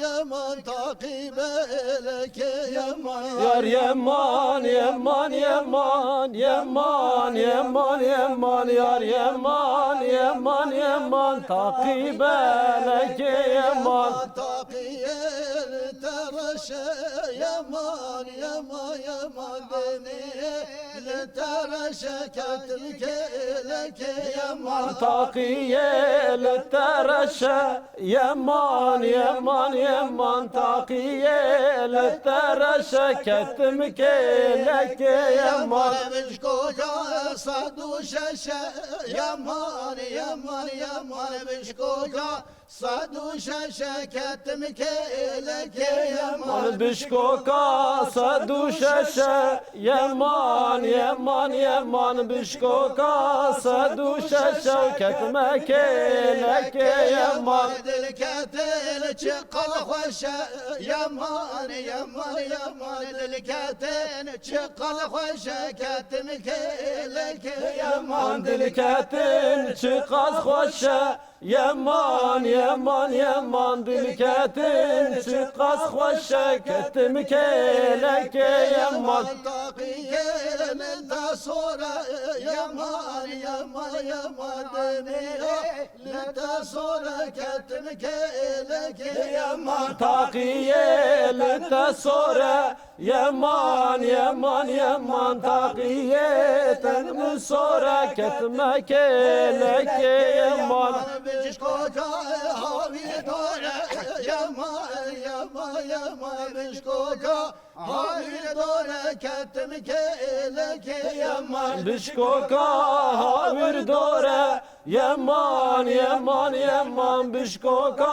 Yaman takip eleke yaman Yar yaman yaman yaman yaman yaman yaman yar yaman yaman yaman takip eleke yaman takiyel teraşe yaman yaman yaman beni teraşe katilke eleke yaman takiyel teraşe yaman yaman yaman takiyel teraşe kettim keleke yaman Bişkoca sadu şeşe yaman yaman yaman bişkoca sadu şeşe kettim keleke yaman bişkoka sadu şeşe yaman yaman yaman bişkoka sadu şeşe ketme keleke yaman dilketel çıkal hoşe yaman yaman yaman dilketel çıkal hoşe kettim keleke yaman dilketin çıkaz hoşe yaman yaman yaman dilketin çıkaz hoşe kettim keleke yaman takiyenin de sonra yaman yaman yaman demire de sonra kettim keleke yaman takiyeli de sonra yaman yaman yaman takiyeten mi sonra ketme keleke yaman bişkoca havi dore yaman yaman yaman bişkoca havi dore kettim keleke yaman bişkoka havir dore yaman yaman yaman bişkoka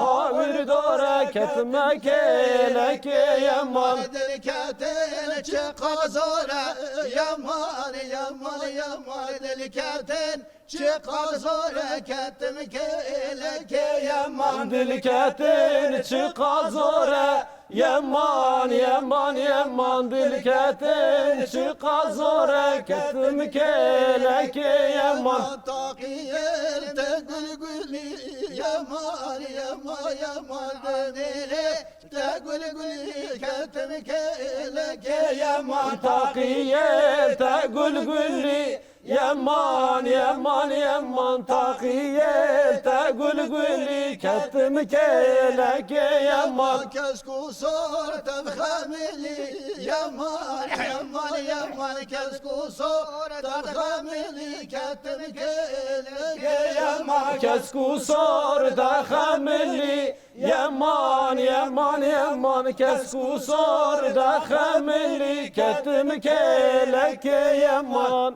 havir dore ketme keleke yaman deliketin çıkal zora yaman yaman yaman deliketin çıkal zora kettim keleke yaman dilketin çıkaz ore yaman yaman yaman dilketin çıkaz ore kettim keleke yaman takiyel de gül gülü yaman yaman yaman denile de gül gülü kettim keleke yaman takiyel te gül gülli yaman yaman yaman takiyel te gül gülli kettim keleke yaman kesku sor tadhamili yaman yaman yaman kesku sor tadhamili kettim keleke yaman kesku sor da hamili yaman yaman yaman kesku sor da hamili kettim keleke yaman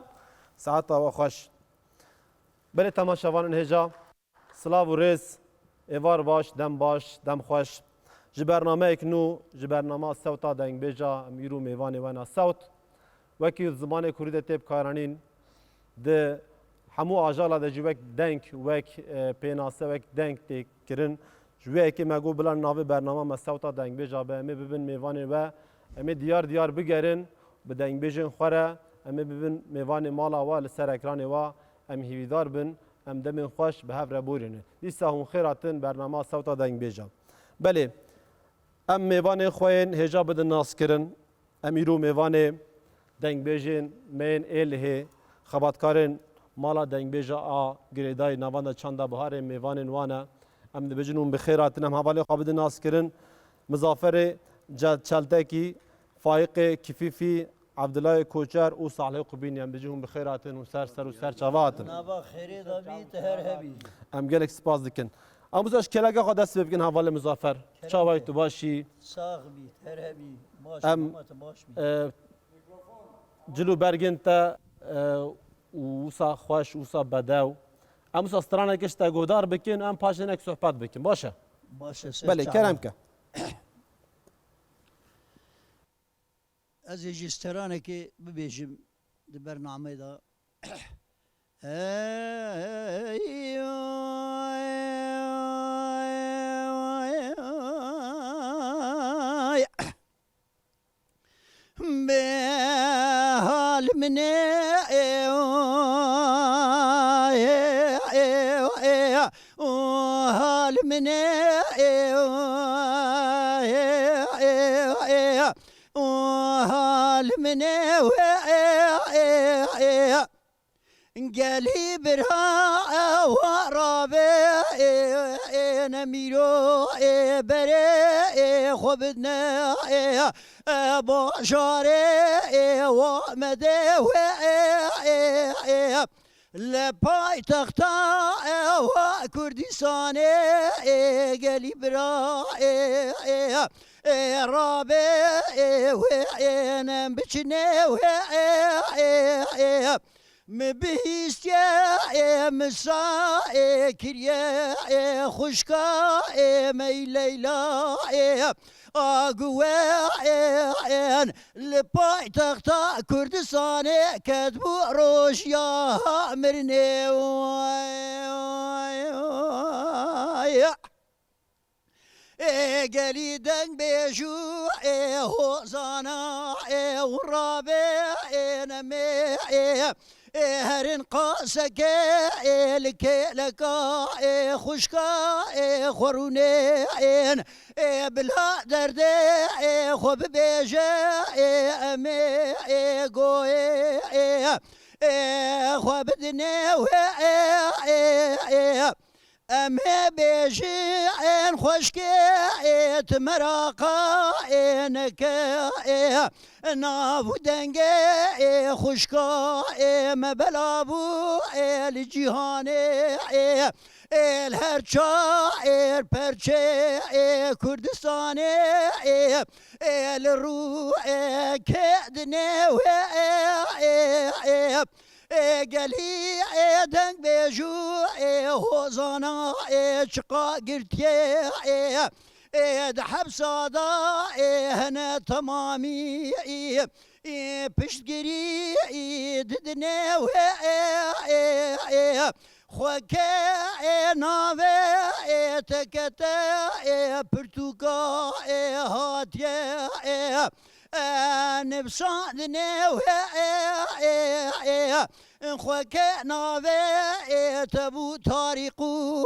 ساعت و خوش بله تماشاوان هجا سلاو و رز ایوار باش دم خوش جبرنامه اکنو جبرنامه صوتا دنگ بیجا میرو میوان وانا صوت وکی زمان کوریده تیب کارانین ده همو آجالا ده جوک دنگ وک پیناسه وک دنگ تیک کرن جوکی مگو بلان ناوی برنامه ما صوتا دنگ بیجا به امی ببین میوان و امی دیار بگرن به دنگ بیجن خوره امی ببین میوان مالا و لسر اکران و ام هیویدار بن ام دمین خوش به هفره بورینه دیسا هم خیراتن برنامه صوتا دنگ بیجا بله ام میوان خوین هجا بدن ناس کرن امیرو میوان دنگ بیجن مین ایله خباتکارن مالا دنگ بیجا آ گریدای نوانده چنده بهار میوان وانا ام دبیجنون بخیراتن ام حوالی خوابد ناس کرن مزافر چلتکی فایق کفیفی عبد الله کوچر و صالح قبین ام بجهم بخیرات و سر چواتن نبا خیری دبی تهر هبی ام گلک سپاس دکن ام بزاش کلاگا خود دست بگن حواله مزافر چاوای تو باشی ساغ بی تهر هبی باش باش جلو برگن تا وسا خوش وسا بداو ام وسا استرانه کشتا گودار بکن ام پاشنک صحبت بکن باشه باشه بله کرم که از جسترانه که ببیجم در برنامه دا به حال منه حال منه حال منه قالي برها ورابي نميرو بري خبدنا باشاري ومدي لباي تختا وكردستان قالي برا رابي وين بچنه مبهیست مسا کریه خوشکا می لیلا آگوه لپای تختا کردستان کدبو روشیا مرنه قالي دنگ بيجو هوزانا ورابي نمي هرن قاسك لكا خشكا خوروني بلا درد خوب بيجا امي قوي خوب دنيو امه بيجي ان خشكي تمراقا انك نافو دنگه خشكا مبلابو الجهان الهرچا الپرچه كردستان الرو كدنه قالي دنگ بيجو هوزانا چقا قرتيه ده حبسادا هنا تمامي پشتگیری ددنه خوکه ناوه تکته پرتوکا هاتیه نبساندنه خوکه ناوه تبو تاریقو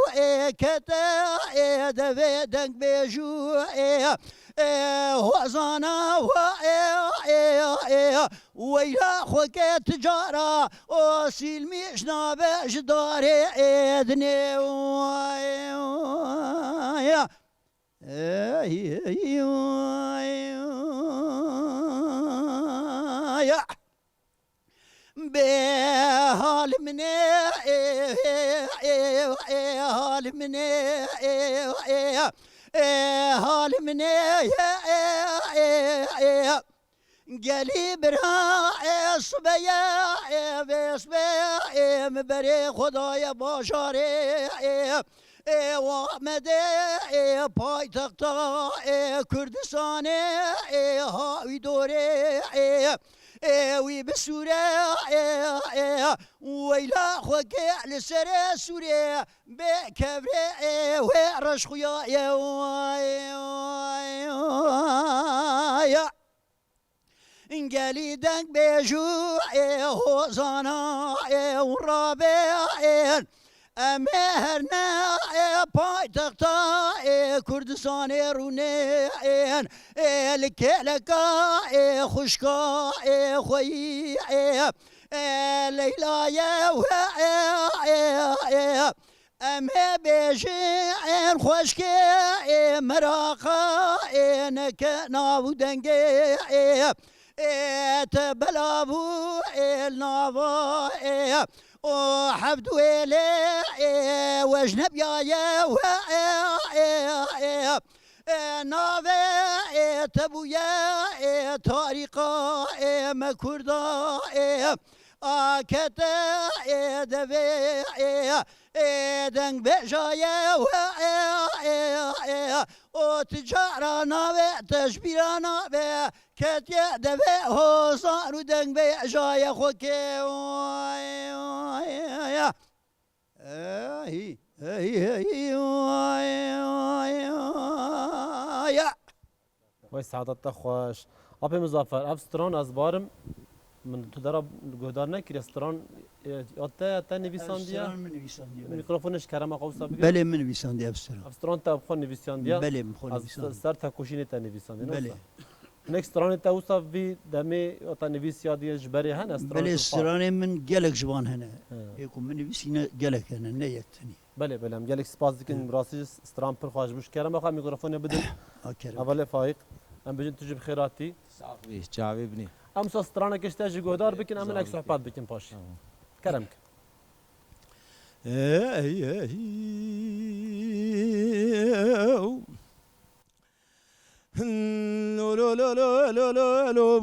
کته دوه دنگ بیجو وزانا ويا خوكي تجارة وسيل مش نابش داري ادني يا بحال مني حال مني حال مني قالي برها صبيا بسبيا مبري خدايا باشاري ومدي باي تقطع كردستان هاوي دوري وي بسورة ويلا خوكي لسرة سورة بكبرة ورش خويا يا قالي دنگ بيجو هوزانا ورابين امهرنا باي تقطع كردستان رونين الكلكا خشكا خوي ليلى يا امه بيجي خوشكي مراقا انك ناو دنگي تبلابو النافا وحفد ويلي وجنب يا نافه تبويا طريقة مكردا آكتا دبي دنگ بجايا و تجارة نافه تشبيرا نافه كتيا دبي حسان و دنگ بجايا خوكي وای سعادت خوش آب مزافر افستران از بارم من تو درا گهدار نکری استران آتا نویساندیا میکروفونش کرم آقا بگیر بله من نویساندی افستران تا بخون نویساندیا بله بخون از نویساندی سر تا کوشینی تا نویساندی بله نکستران تا اوسا وی دمی آتا نویسیادی جبری هن استران بله استران من گلک جوان هنه یکم من نویسینه گلک هنه نه یکتنی بله بله هم گلک سپاس دیکن راستی استران پر خواهش بوش کرم آقا میکروفون بدن اول فایق ام بجن تجيب خيراتي صافي جاوبني امس استرانا كشتاج جودار بكن امن لك صحبات بكن باش كرمك لو لو لو لو لو لو لو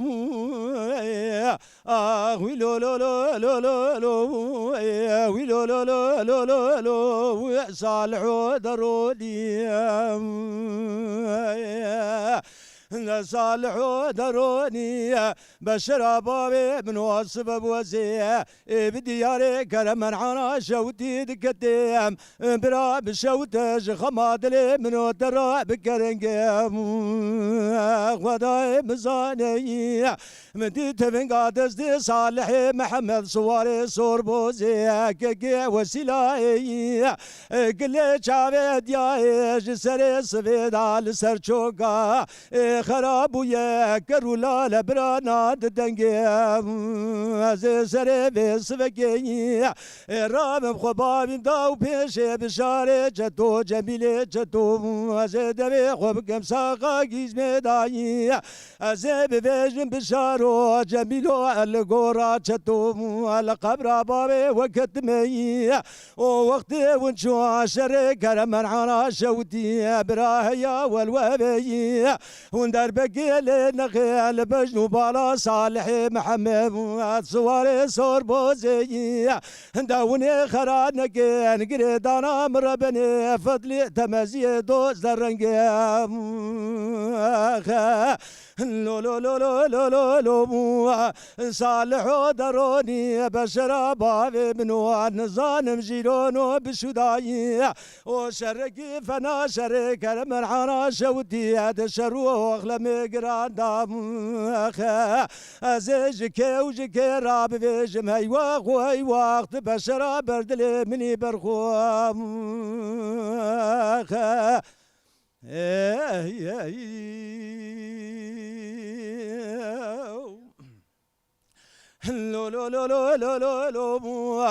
وي لو لو لو لو لو لو وي لو لو لو لو لو لو صالح درودي صالح دروني بشر بابي من وصف بوزي بدياري كرم عنا شوتي دكتيم برا بشوتج خماد لي من درا بكرنجم غداي مزاني مدي تبن قادس دي صالح محمد صواري صور بوزي كي وسيلاي قل شابد يا جسر سفيد على سرچوكا خراب ويا كرولا لبرانا دنجم از سر بسفكي رام خباب داو پیش بشار جتو جمیل جتو از دبی خوب کم ساقا گیز میدایی از ببیجم بشارو جمیلو الگورا جتو القبر بابي وقت مي ووقت ونشو عشر كرم عنا شوتي براهيا والوبي وندر بقيل نخيل بجنوب على صالح محمد صواري صور بوزي داوني خرانك نقريد انا مربني فضلي تمزي دوز درنقام لو لو لو لو لو لو لو صالح دروني بشر بابي منو نظام جيرونو بشداي وشرقي فنا شرق من عنا شودي هذا شروخ لمقران دام ازيجك وجك راب بيجم هيواق وهيواق بشر بردلي مني برخوام لو لو لو لو لو لو لو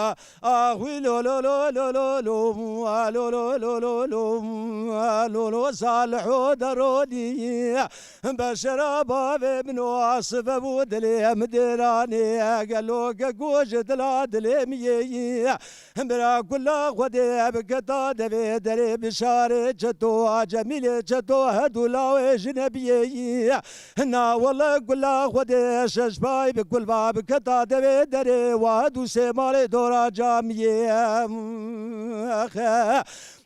آهوي لو لو لو لو لو لو لو لو لو لو لو لو لو صالح دروني بشر بابي من واصف بودلي مديراني قالو قوج دلادلي ميي برا كل غدي بكتا دبي دري بشاري جتو جميل جتو هدولا وجنبيي نا والله كل غدي ششباي بكل باب كتا دبي دري وادو سمال دورا جاميه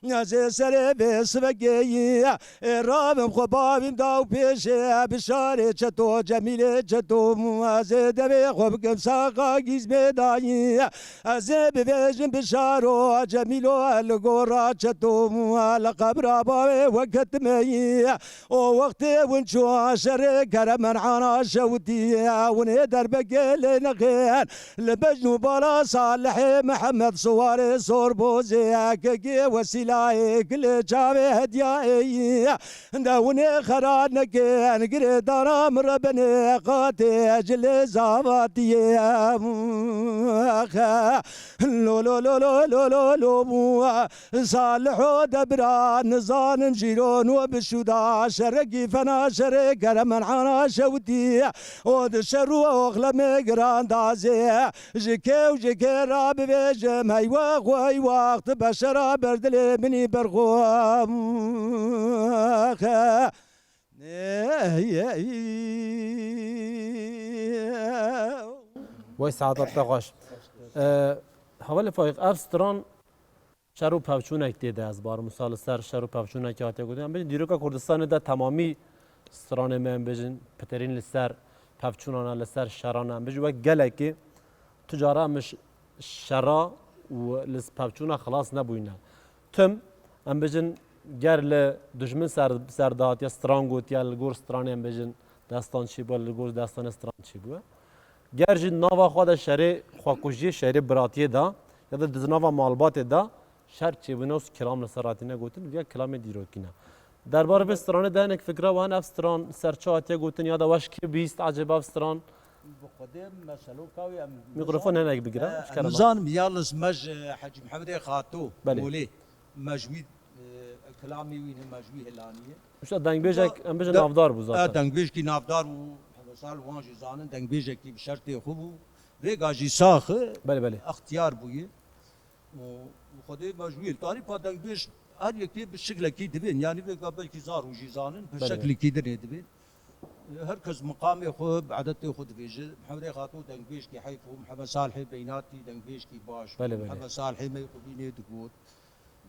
نازي سري بسبقي رابم خبابم داو بيشي بشاري جتو جميل جتو نازي دبي خبقم ساقا جيز ميداي نازي ببيجم بشارو جميلو الغورا جتو لقبر بابي وقت مي ووقت ونشو عشر كرم عنا شوتي ونقدر بقي نغير لبجنو بلا صالح محمد صواري صور بوزي كي وسيلة لاي كل جابي هدياي داوني خراد نكين قري درام ربني قاتي جل زاباتي لو لو لو لو لو لو لو صالحو دبران نزان جيرون وبشودا شرقي فنا شرق من حنا شودي ود شرو اغلم جران دازي جكي وجكي راب بيجم هاي وقت بشرا بردل مني برغوم وای سعادت تقاش حوال فایق افستران شهر و پوچونک دیده از بار مثال سر شهر و پوچونک هاته گفتم ببین دیروکا کردستان ده تمامی استران من بجن پترین لسر پوچونان لسر شهران هم بجن و گلکی تجاره مش شرا و لس پوچونا خلاص نبوینه تم هم بجن گر ل دشمن سر دهات یا استران گوت یا لگور استران هم بجن داستان چی بود لگور داستان استران چی بود گر جن نوا خود شهر خواکوشی شهر براتیه دا یا دا دزناوا مالبات دا شهر چی بنوس کلام لسراتینه گوتن یا کلام دیروکینه درباره به استران دهنک فکره وان افستران سرچاتیه گوتن یا دا واش کی بیست عجب افستران بقدم مسلو كاوي میکروفون هناك بگیره نظام يالس مج حج محمد خاطو بله. مولي مجويد كلامي وين مجوي هلانيه مش دنگ بیجک ام بیجن نافدار بود ذات دنگ بيج كي نافدار و سال وان جزانن دنگ بيج كي بشرط خوب ريغاجي ساخ بله بله اختيار بوي وخدي مجوي تاني با دنگ بيج هر يكي بالشكل كي دبين يعني قبل كي زار وجيزانن بالشكل كي دبين هركز مقامي خو بعدتي خود بيجي محمد خاطو دنگبيش كي حيفو محمد صالحي بيناتي دنگبيش كي باش بله بله. محمد صالحي ما يقبيني دقوت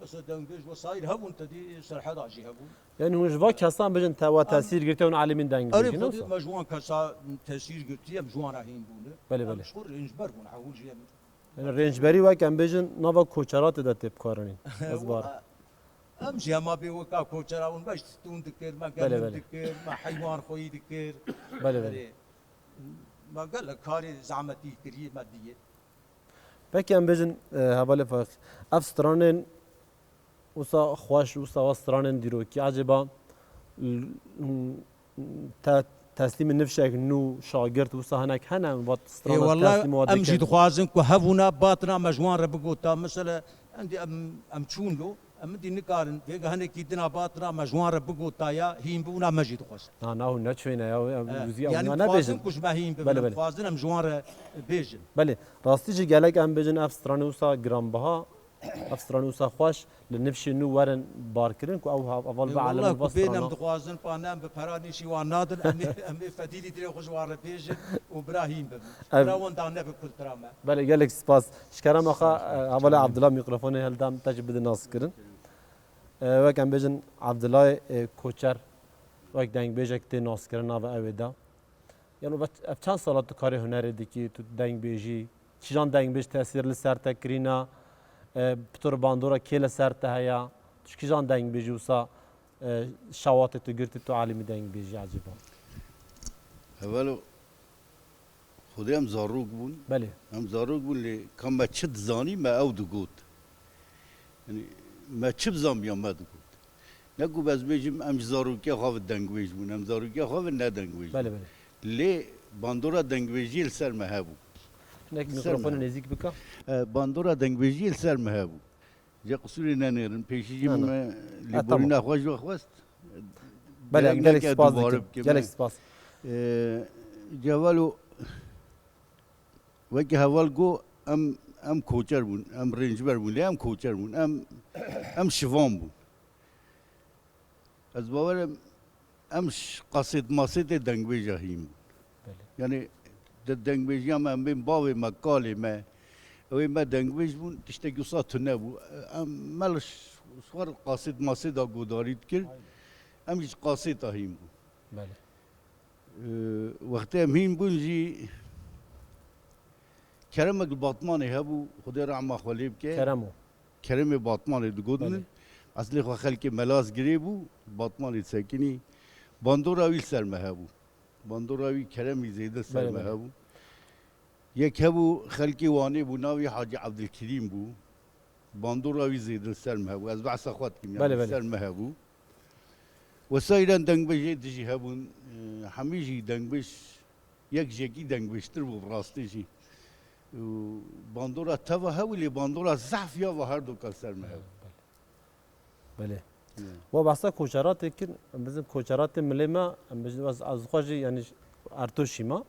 بس دنگبيش وصاير هبون تدي سرحد عجي هبون يعني هو جوا كسان بجن توا تاثير گرته اون عالمين دنگ اري بیجن خود مجوان كسا تاثير قلتي مجوان راهين بونه بله بله. مشهور انجبر بون حول جي يعني رنج بری و کم بیجن نوا کوچرات ده تپ کارنین از بار امشي ما بي وكا كوتشرا ون باش تون دكير ما بله قال بله. دكير ما حيوان خوي دكير بله بله. ما قال لك كاري زعمتي كريه ماديه پکی ام بیجن حواله فاق افسترانن وسا خواش وسا وسترانن دیروکی عجبا تسلیم نفشک نو شاگرد وسا هناك هنا وات اي استران تسلیم والله امشي دخوازن كو هفونا باطنا مجوان ربقوتا مثلا عندي ام تشون له ام دي نكارن بيغا هني كيدنا باطنا مجوان ربقوتا يا هيم بونا مجي دخواز نه نچوینه یا وزی يعني نه دخوازن بیجن كوش ما هيم بله بله. دخوازن ام جوان بيجن بله راستی جی گلک ام بیجن افستران وسا گرام بها افستران وسا خواش لنفش نو ورن بارکرین کو او اول بعلم والله كوبينا البصره مدخوازن بانام ببراني شي وان نادر امي فديلي دري خوش وار بيجن وابراهيم براون دانا بكل تراما بله گلک سپاس شکرم آخا اول عبدالله میکروفون هل دام تجربه ناس کرن وک ام بیجن عبدالله کوچر وک دنگ بیجک تی ناس کرن ناو اویدا یعنی اف چند سالات تو کاری هنری دیکی تو دنگ بیجی چیجان دنگ بیج تاثیر لسر تکرینا پتر باندورا کل سر تهیا چیجان دنگ بیجی وسا شوات تو گرتی تو عالمی دنگ بیجی عجیبا اولو خودی هم زاروگ بون بله هم زاروگ بون لی کام ما چه زانی ما او دو گوت یعنی ما چه بزن بیام ما دو گوت نگو بس بیجیم هم زاروگی خواه دنگویج بون هم زاروگی خواه نه دنگویج بله بله لی باندورا دنگویجی سر مهبو نک میکروفون نزدیک بکا باندورا دنگویجی سر مهبو جا قصوری ننیرن پیشی نه، نه. ما لی تمام. بوری نخواش و خواست بله درنگ گلک نکرد سپاس دوباره دیکن بکن. گلک سپاس جوالو وکی حوال گو ام کوچر بون ام رنجبر بون لی ام کوچر بون ام شوام بون از باورم ام قصد ماسد دنگوی جاهیم بله یعنی در دنگوی جام ام بین باوی مکالی ما اوی ما دنگویش بون تشته گوسا تنه بو ام ملش سوار قصد ماسد آگودارید کرد ام هیچ قصد هیم بون بله وقتی هم هیم بون جی کرم الباطماني هبو خدای رحمه خلیب که کرمو کرم باطماني دگودن بله. اصلی خو خلک ملاس گریبو باطماني ساکنی باندوراوی سر مهبو باندوراوی کرمی زیده سر بله، بله. مهبو یک هبو خلکی وانی بو ناوی حاجی عبدالکریم بو باندورا وی زیدن سر مهبو از بعض خواهد کیم بله، یعنی بله. سر مهبو وسایل دنگ بجی دیجی هبون همیشه دنگ بش یک جگی دنگ بشتر بود راستی جی باندورا توا هولی باندورا ضعف یا و هر دو کل سر مهبو بله و بحثا کوچرات کن bizim کوچرات ملی ما bizim از خواجی یعنی ارتوشی ما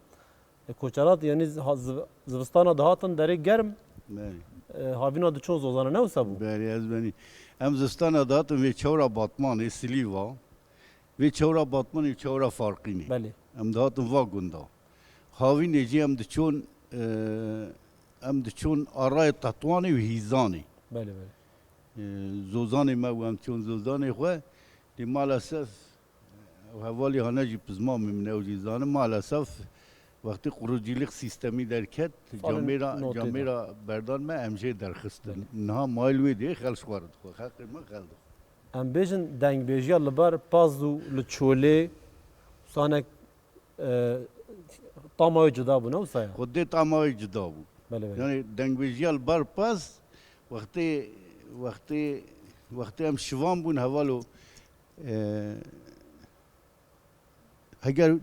کوچرات یعنی زوستان دهاتن دری گرم بله هاوینا دو چون زوزانه نه وسابو بله از بنی ام زستان داتم وی چورا باتمان سلیوا وی چورا باتمان وی چورا فارقینی بله ام داتم وا گندا هاوی نجی ام دچون آرای تطوانی و هیزانی بله بله زوزانی ما و ام چون زوزانی خواه دی مالاسف و حوالی هانجی پزما میمنه و جیزانه مالاسف وقتی خروجیلیق سیستمی درکت جامیرا بردان ما امجه درخستن نه مایلوی دی خلش وارد خو حق ما خلد ام بیژن دنگ بیژیا لبر پازو لچوله سانک طامای جدا بو نه وسایا خود تمای جدا بود بله بله یعنی دنگ بیجیال بر پس وقتی هم شوام بون حوالو اگر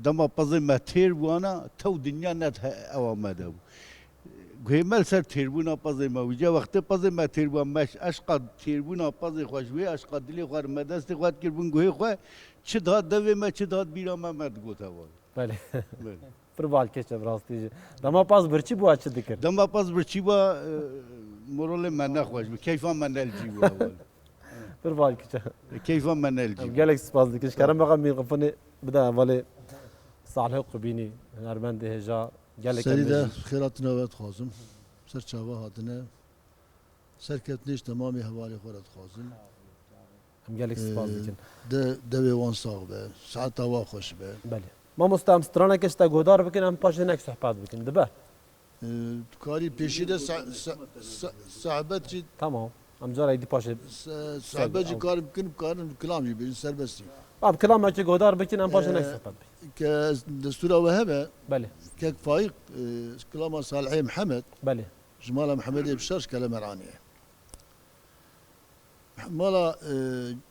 دما پزی متیر بوانا تو دنیا نت اوامده بود گویمل سر تیربونا پزی ما ویجا وقتی پزی متیر بوان مش اشقا تیربونا پزی خوشوی اشقا دلی خوار مدست خواد کربون گوی خواه چه داد دوی ما چه داد بیرا ما مد گوتا بود بله پر بال کشه براستی دما پاس برچی بو اچ دکر دما پاس برچی با مرول من نخواش بی کیفا من الجی بود پر بال کشه کیفا من الجی گالک سپاس دکش کرم بقى می قفني بدا ولی صالح قبینی نرمند هجا گالک سریده خیرات نوبت خوازم سر چاوا هاتنه سرکتنیش تمامی حوالی خورد خوازم هم گالک سپاس دکن دوی وان ساغ به ساعت هوا خوش به بله ما مستام سترانه کشتا گودار بکن هم پاش نک صحبت بکن دبه کاری پیشی ده صحبت چی تمام هم جارا ایدی پاش صحبت چی کار بکن کارن کلام جی بیشتر سربستی اب کلام ما چه گودار بکن هم پاش نک صحبت بکن که دستور وهبه بله که فايق كلام صالحي محمد بله جمال محمد بشارش كلام رانيه مالا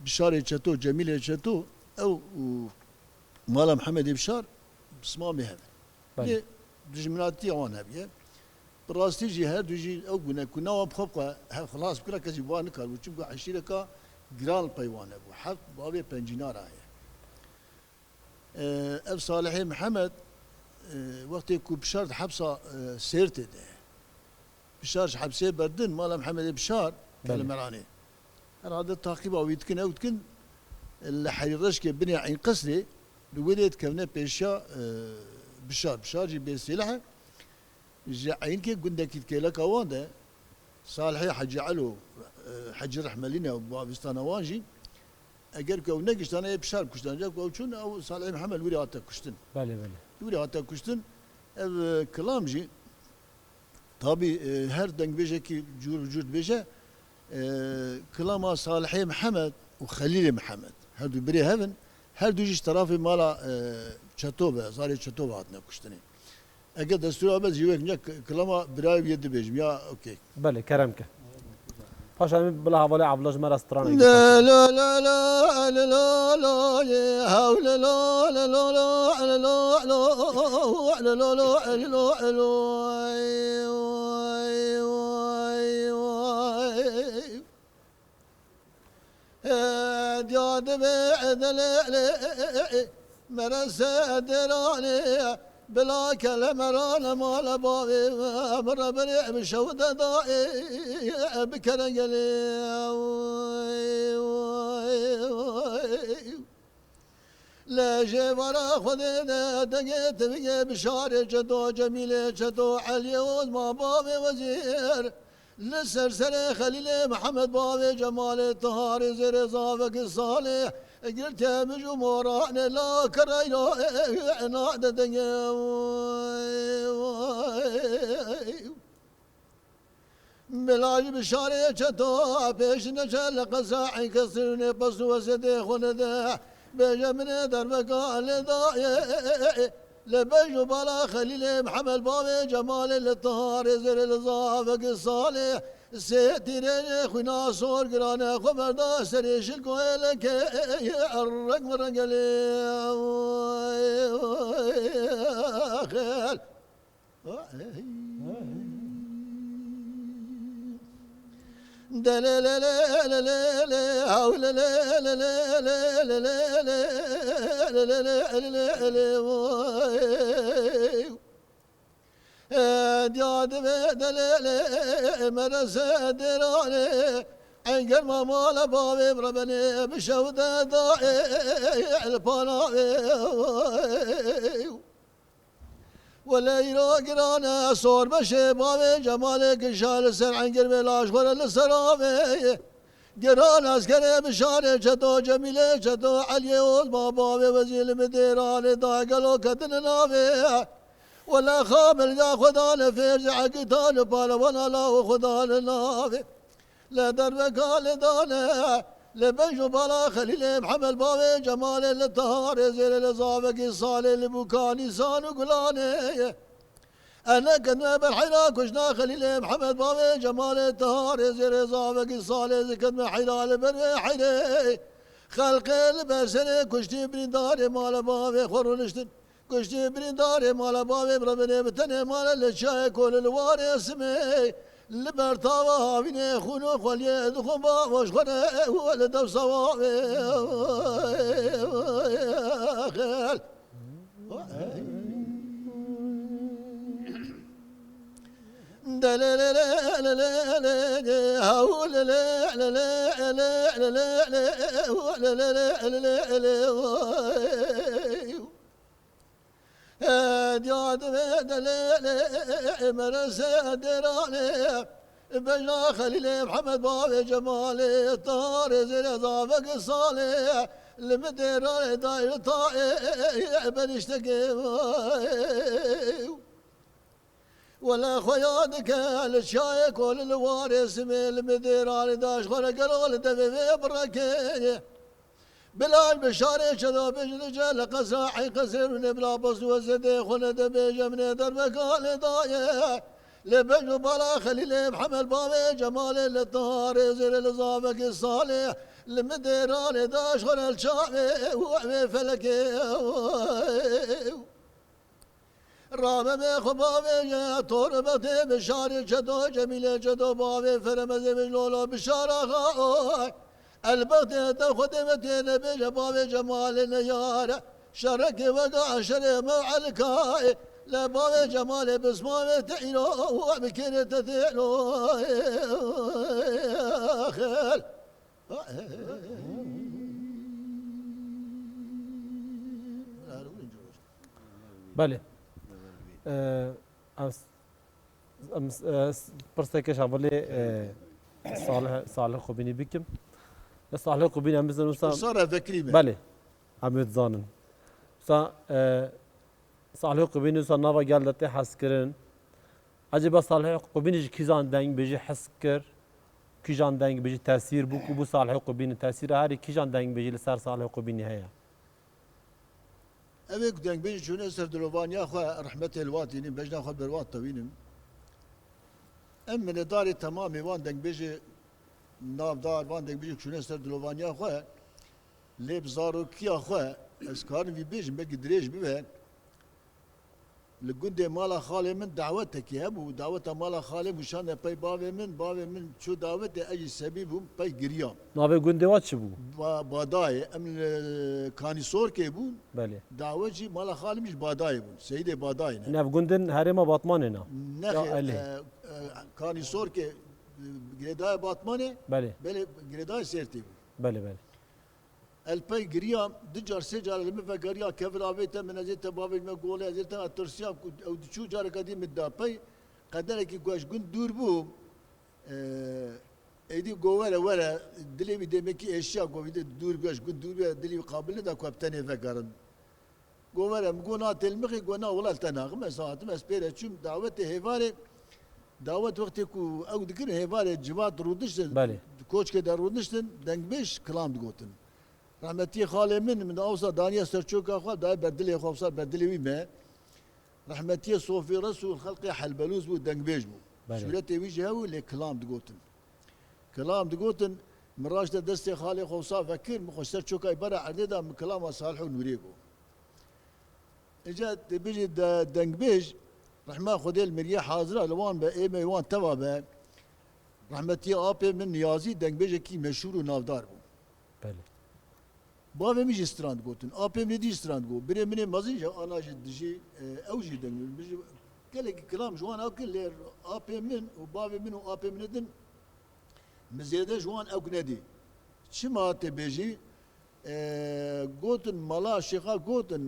بشار چتو جميل چتو او مالا محمد بشار بسمامي هم بله دجملاتي اون هبيه براستي جي هر دوجي او كنا بخبقه خلاص كنا كزيبان كار وچم عشيره كا جرال بيوان ابو حق بابي بنجينار هي اف صالحي محمد وقت يكو بشار حبسه سيرت ده بشار حبسه بردن مالا محمد بشار كلمراني هذا التعقيب او يتكن او يتكن اللي حيرش بني عين قصري لولد كونه بيشا بشار جي بسلاحه جي عين كي قندك يتكلك اوان ده صالحي حجعله حج رحمه لنا وبابستان واجي اگر كو نقشت انا بشار كشتان جاك او شون او صالحي محمد ولي هاتا كشتن بله بله ولي هاتا كشتن كلام جي طبي هر دنگ بيجا كي جور وجود بيجا كلام صالحي محمد وخليل محمد هادو بري هفن هر دو جيش طرافي مالا چتوبه زاري چتوبه هاتنا كشتني اگر دستور ابد جيوك نيا كلام براي يد بيجم يا اوكي بله کرمک پاش هم بلا حواله عبلاج مرا سترانه لا لا لا لا لا لا لا يا حول لا لا لا لا لا لا لا لا دياد بعدل مرسى دراني بلا كلمة رانا مال بابي أمر بني بشود دائي بكرنجلي لا جبرا خذنا دقيت بقى بشاري جدو جميل جدو علي ما بابي وزير لسرسر خليل محمد بابي جمال طهاري زر صافك الصالح قلت بجمهوران لا كرينا نادى دنيا بلاج بشاري چتو پیش نشل قزاعي كسرني بس وسدي خنده بجمن دربقال داي لبجو بلا خليل محمد بابي جمال الطهار زر الصافق الصالح سيتيرين خونا صور قرانا خبردا سريش الكويلك يعرق مرقلي خيل دياد بدلل مرسى دراني عنقر ما مال بابي بربني بشودة ضائع البناوي ولا يراقرانا صور بشي بابي جمالك شال سر عنقر بلاش ولا السرامي قران عسكري بشاري جدو جميلة جدو علي وما بابي وزيل مديراني داقلو كدن نافي ولا خامل يا خدان فيرجع قتال بالا وانا لا خدان نافي لا درب قال دانا لبنجو بالا خليل محمد بابي جمال الطهار زير الزافق الصالح البكاني سانو قلاني انا كنا بالحيرة كشنا خليل محمد بابي جمال الطهار زير الزافق الصالح زكنا حيرة بر حيرة خلق البسر كشتي بريدار مال بابي خورنشتن كشتي بريدار مال بابي بربني بتني مال الشاي كل الواري اسمي لبرتاوا بيني خونو خولي دخوبا وشغنا ولد صوابي خال دياد بدل مرسى دراني بجنا خليل محمد بابي جمالي طار زين ضافق الصالح المدير داير طائع بنشتكي ولا خيانك الشايك ولا الوارث من المدير داش خلق الولد في بركه بلال بشاري شذا بجل قصاحي قصر بلا بص وزدي خلد بجمن دربك ضايع لبجو بلا خليل محمد بابي جمال الطهار زر الزافق الصالح المديران داش خل الشامي وعمي فلكي رام بخبابي تربتي بشاري شدو جميل جدو بابي فرمزي بجلولو بشارة البغدة خدمتي نبي جبابي جمال النيار شرك وقع شري مع الكاي لبابي جمال بسمامي تعيلو وبكين تثيلو خيل بله پرسیکش اولی صالح خوبینی بکم صالح خوبینی هم بزنم صار فكري بله همه زانن صالح خوبینی نوا گلدتی حس کرن عجبا صالح خوبینی کیزان دنگ بیجی حس کر کیجان دنگ بیجی تاثیر بو کو صالح خوبینی تاثیر هری کیجان دنگ بیجی لسر صالح خوبینی هيا أبيك دنگ بيجي شو نسر دلوان يا أخوة رحمته الواتيني بجنا أخوة بالوات طوينم من داري تمامي وان دنگ بيجي ناف دار وان دنگ بيجي شو نسر دلوان يا أخوة ليب زارو كي أخوة اسكارن في بيجي بقى دريج بيه لقد مالا خالي من دعوتك يا ابو دعوته مالا خالي مشان باي بابي من شو دعوته اي سبيبهم باي قريام نابي گوندوات شبو باداي ام كاني صور كيبون بله دعوتي مالا خالي مش باداي بون سيدي باداي ناف گوندن هرما باطماننا نخي كاني صور كي قريداي باطمانه بله بله قريداي سيرتي بله بله البي قريام دجار سجار لما فقريا كيف رابطه من ازيت بابي ما قوله ازيت الترسيا او شو جار قديم الدابي قدرك يقواش قن دور بو ايدي قوله ولا دلي بدمكي اشياء قوي دور بيش قن دور دلي قابل ده كابتن فكرن قوله مقونا تلمخي قونا ولا تناغ ما ساعات ما سبيره شو دعوته هيفاري دعوت وقتك او ذكر هيفاري جماعه رودشتن كوتش كده رودشتن دنگبش كلام دقوتن رحمتي خالي من اوصى دانيا سرچوك اخو داي بدلي خو بدلي ويما رحمتي صوفي رسول خلقي حلبلوز بو دنگبيج بو بله. صورت ویجه و لی کلام دگوتن کلام دگوتن مراج ده دست خالی خوصا فکر مخشتر چوکای برا عرده دا کلام صالح و نوری بو اجا تبیجی دنگ بیج رحمه خودی المریه حاضره لوان به ایمه وان توا به رحمتی آپی من نیازی دنگ بیج کی مشهور و نافدار بو بله باوی میجی استراند گوتن آپی من دی استراند گو بری منی مازی جا آنا جی دجی اوجی دنگ بیج گله کلام جوان او کل لیر آپی من و باوی من و آپی من دن مزیده جوان او کندی چی ما تبیجی گوتن مالا شیخا گوتن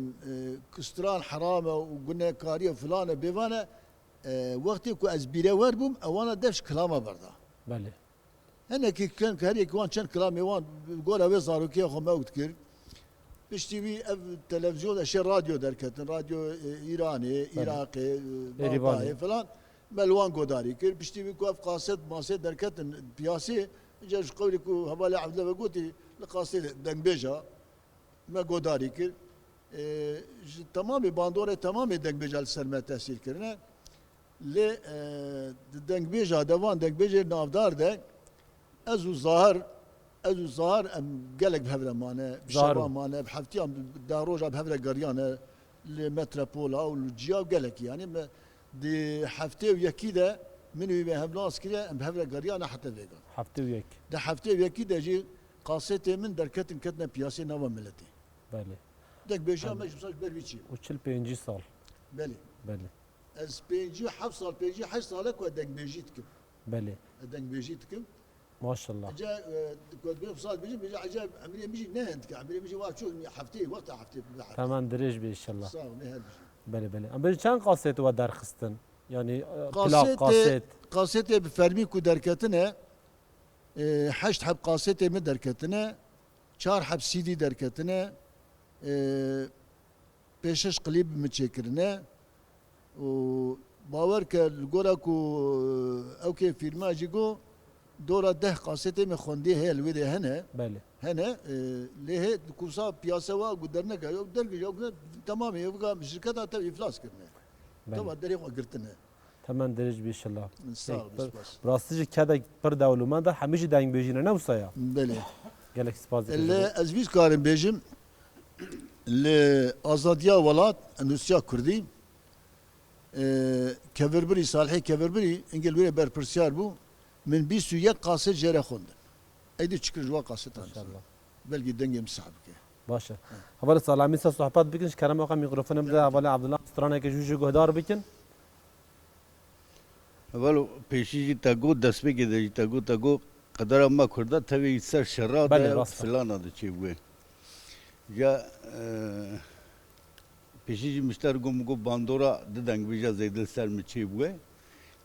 کستران حرامه و گناه کاری و فلانه بیوانه وقتی که از بیره ور بوم اوانا دفش کلامه برده بله هنه که کن که هر یک وان چند کلامی وان گوره وی زاروکی خو موت کرد پشتی وی اف تلویزیون اشی رادیو درکتن رادیو ایرانی عراقی بابای فلان ملوان گوداری کرد پشتی وی که اف قاصد ماسد درکتن پیاسی جاش قولی که حوالی عبدالله گوتی لقاصد دنگ بیجا ما گوداری کرد تمامی باندوره تمامی دنگ بیجا لسرمه تحصیل کرنه لی دنگ بیجا دوان دنگ بیجا نافدار ده ازو ظاهر ام گلک بهفره مانه بشبا مانه بحفتیام داروجا بهفره گریانه لمتروپولا و الجیا گلک یعنی دی هفته و یکی ده منوی به هملاس کره ام بهفره گریانه حتی ویگا هفته و یک ده هفته و یکی ده جی قاصته من درکتن کتن پیاسی نوا ملتی بله دک بیجا مش بساش بروی چی و 45 سال بله بله از 5 سال که دک بیجیت کم بله دک بیجیت کم ماشاءالله جا كنت بيجي بصاد بيجي عجاب عمليه بيجي نهند عمليه بيجي واحد شو حفتي وقتها حفتي تمام دريج بي ان شاء الله صار نهند بله بله ام بيجي چند قاصيت و درخستن يعني بلاغ قاصيت قاصيتي بفرمي كو دركتنا حشت حب قاصيتي من دركتنا چار حب سيدي دركتنا بيشش قليب متشكرنا و باور كالغورا كو اوكي فيلما جيجو دورا ده قاصته من خوندي هي الويدي هنا بله هنا ليه كوسا بياسه وا قدرنا كيو درج تمام يبقى شركتها تبي افلاس كرنا طبعا دريق قرتنا تمام درج بي ان شاء الله صار بس راستي كذا بر دولمان ده هميجي دنگ بيجينا نوصايا بله قالك سباز اللي ازبيز كارم بيجم اللي ازاديا ولات اندوسيا كردي كفربري صالحي كفربري انجل وير بر برسيار بو من 21 قاصد جرى خوند ايدي تشكر جوا قاصد ان شاء الله بلقي دنجي مسحب باشه حوالا سلامي صحبات بكن كرم واقع ميكروفون بده حوالا عبد الله استرانه که جوجو گهدار بكن ولو پیشی تاگو دست بگیده تاگو قدر ما کرده توی سر شراد فلان ده چی بوده یا پیشی مشتر گم باندورا دنگ بیجا زیدل سر می چی بوده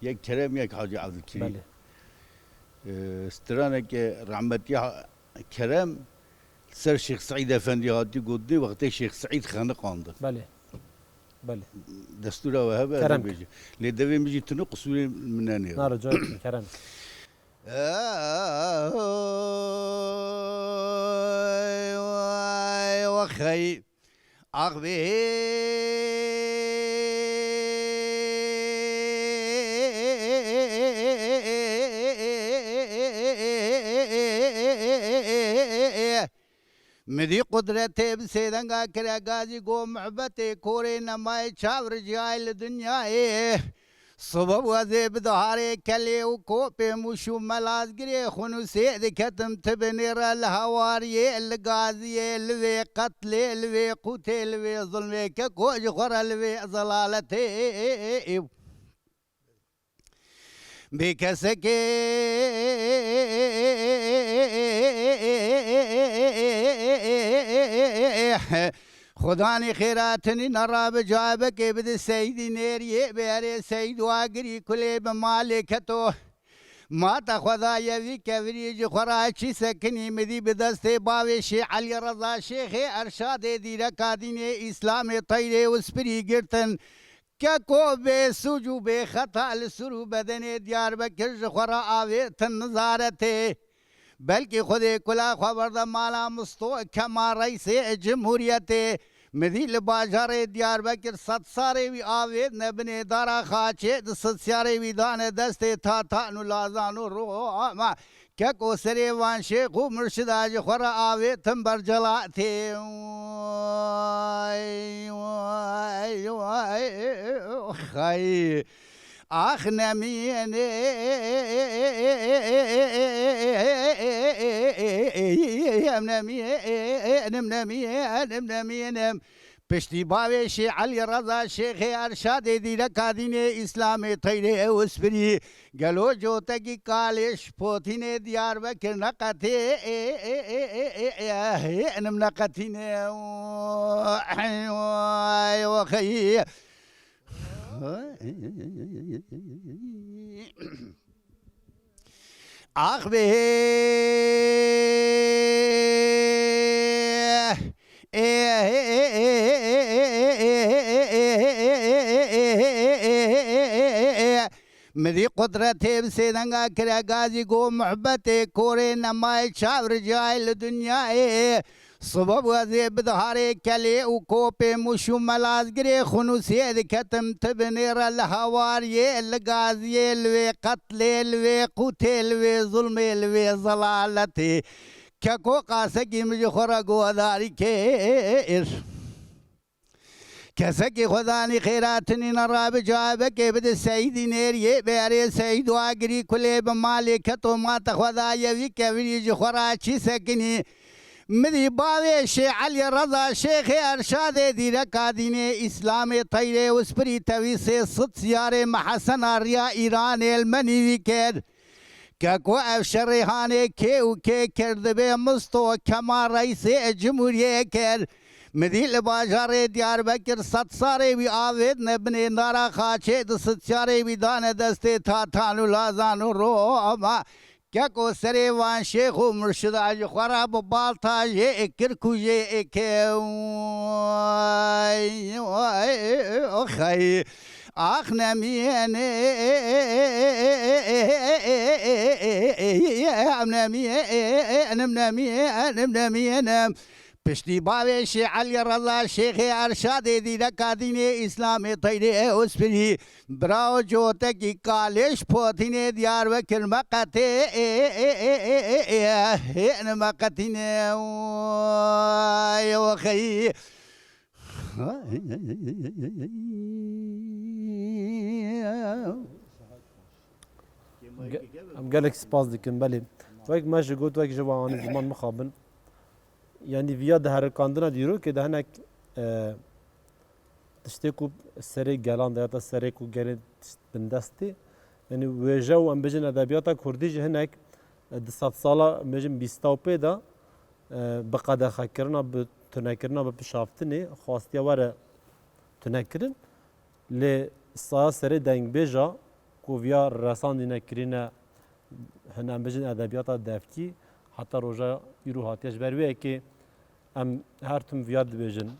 یک کرم یک حاجی عبدالکریم بله استرانه که رحمتی کرم سر شیخ سعید افندی هاتی گودی وقتی شیخ سعید خانه قانده بله بله دستور وهبه كرم بيجي لدوي بيجي تنو قصور مناني نار جاي كرم وخي عقبي مدي قدرتي بسيدنگا كرا غازي گو محبتي كوري نماي چاور جايل دنيا صبب وزي بدهاري كلي وكوبي مشو ملازگري خونو سيد كتم تبنير الهواري الغازي الوي قتل الوي قوتي الوي ظلمي كوج خور الوي ظلالتي بكسكي خداني خيراتني نراب جابك بد سيدي نيري بيري سيد واقري كلي بمالكته ما تخذا يبي كبريج خراشي سكني مدي بدستي باوي شي علي رضا شيخي ارشاد دي ركاديني اسلام طيري وسبري قرتن كاكو بي سوجو بي خطا لسرو بدني ديار بكر خرا آويت النظارته بلکہ خود کلا خبر دا مالا مستو کما رئیس جمہوریت مدی لباجار دیاربکر 100 سالی وی آوید نبنی دارا خاچه 100 سالی وی دان دست تا نو لازانو رو ما که کو سری وان شیخ و مرشد آج خورا آوید تم بر جلاتی خی آخ نمینه نمینم پشتی باوی علی رضا شیخ ارشاد دیره کادین اسلام تیره اسپری گلو جوتگی کالش پوتین دیار بکر نقطه انم نقطین وخی آخ به مدی قدرت بسیدنگا کرا گازی گو محبت کوره نمائی چاور جائل دنیا صبح وزی بدهاره کلی و کوپ مشو ملازگری خنوسید کتم تبنیر الهواری لگازی لوی قتل لوی قتل لوی ظلم لوی ظلالتی که کو قاسکی مجھ خورا گواداری که کسکی خدانی خیراتنی نراب جواب که بده سیدی نیریه بیاره سید و آگری کلی بمالکت و مات خدا یوی که ویج خورا چی سکنی مدی باوی علی رضا شیخ ارشاد دیره کادین اسلام طیره اسپری تویس صد سیار محسن آریا ایران المنیوی کرد که کو افشر ریحانه که او که کرده به مستو کما رئیس جمهوریه کرد مدی لباجار دیاربکر 100 سالی وی آوید نبنی نارا خاچه 100 سالی وی دان دسته تا نو لازانو رو اما که کو سری وان شیخ و مرشد آج خورا ببال تاجه اکر کوجه اکر خی آخ نمینه نمینم پشتی باوی علی رضا شیخ ارشاد دیده کادین اسلام طیره اسپری براو جوتکی کالش پوتین دیار بکر مقته مقتین وخی ام گلک سپاس دکن بله وقت ماش گوت وقت جوان زمان مخابن يعني فيا ده هركاندنا ديرو كده هناك تشتكوا سري جالان ده سري كو جالن بندستي يعني وجو ام بجن ادبيات كرديج هناك دسات صاله مجن بيستوبي ده بقى خكرنا بتنكرنا بشافتني خاصتي ورا تنكرن ل سري دنگ بيجا كو فيا رسان دينكرينا هنا بجن ادبيات دفتي حتى روجا يروح هاتيش بروي كي ام هر تم فياد بيجن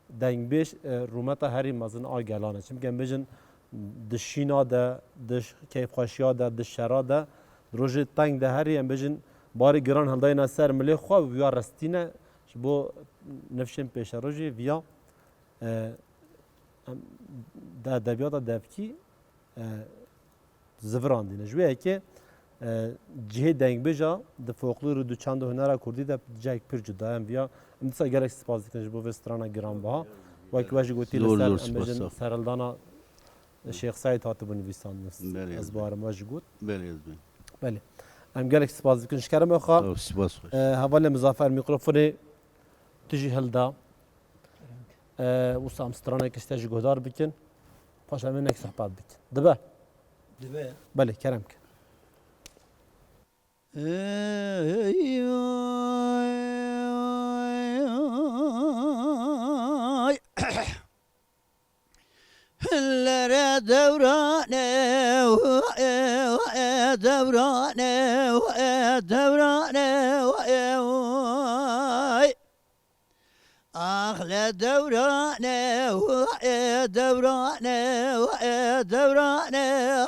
دنگ بيش رومتا هري مازن آي گلانه چم كم بيجن دشينا ده دش كيف خاشيا ده دش شرا ده روج تنگ ده هري ام بيجن باري گران هلداينا سر ملي خو ويا رستينه بو نفشن پیش روجي ويا ده ادبيات دفكي زفران دينه جوي كي جهه دنگ بجا د فولکلور دو چند هنر کردی د جاک پر جدا ام بیا امسا گلکس سپاس کنج بو وسترانا گرام با و کی واجی گوتی لسر امجن سرالدانا شیخ سعید هاتبونی ویسان از بار واجی گوت بله ام گلکس سپاس کنج کرم خا حواله مظفر میکروفون تجی هلدا وسام سترانا کستاج گودار بکن پاش منک صحبت بکن دبه بله کرم که هلرا دورانه أخلى دورانه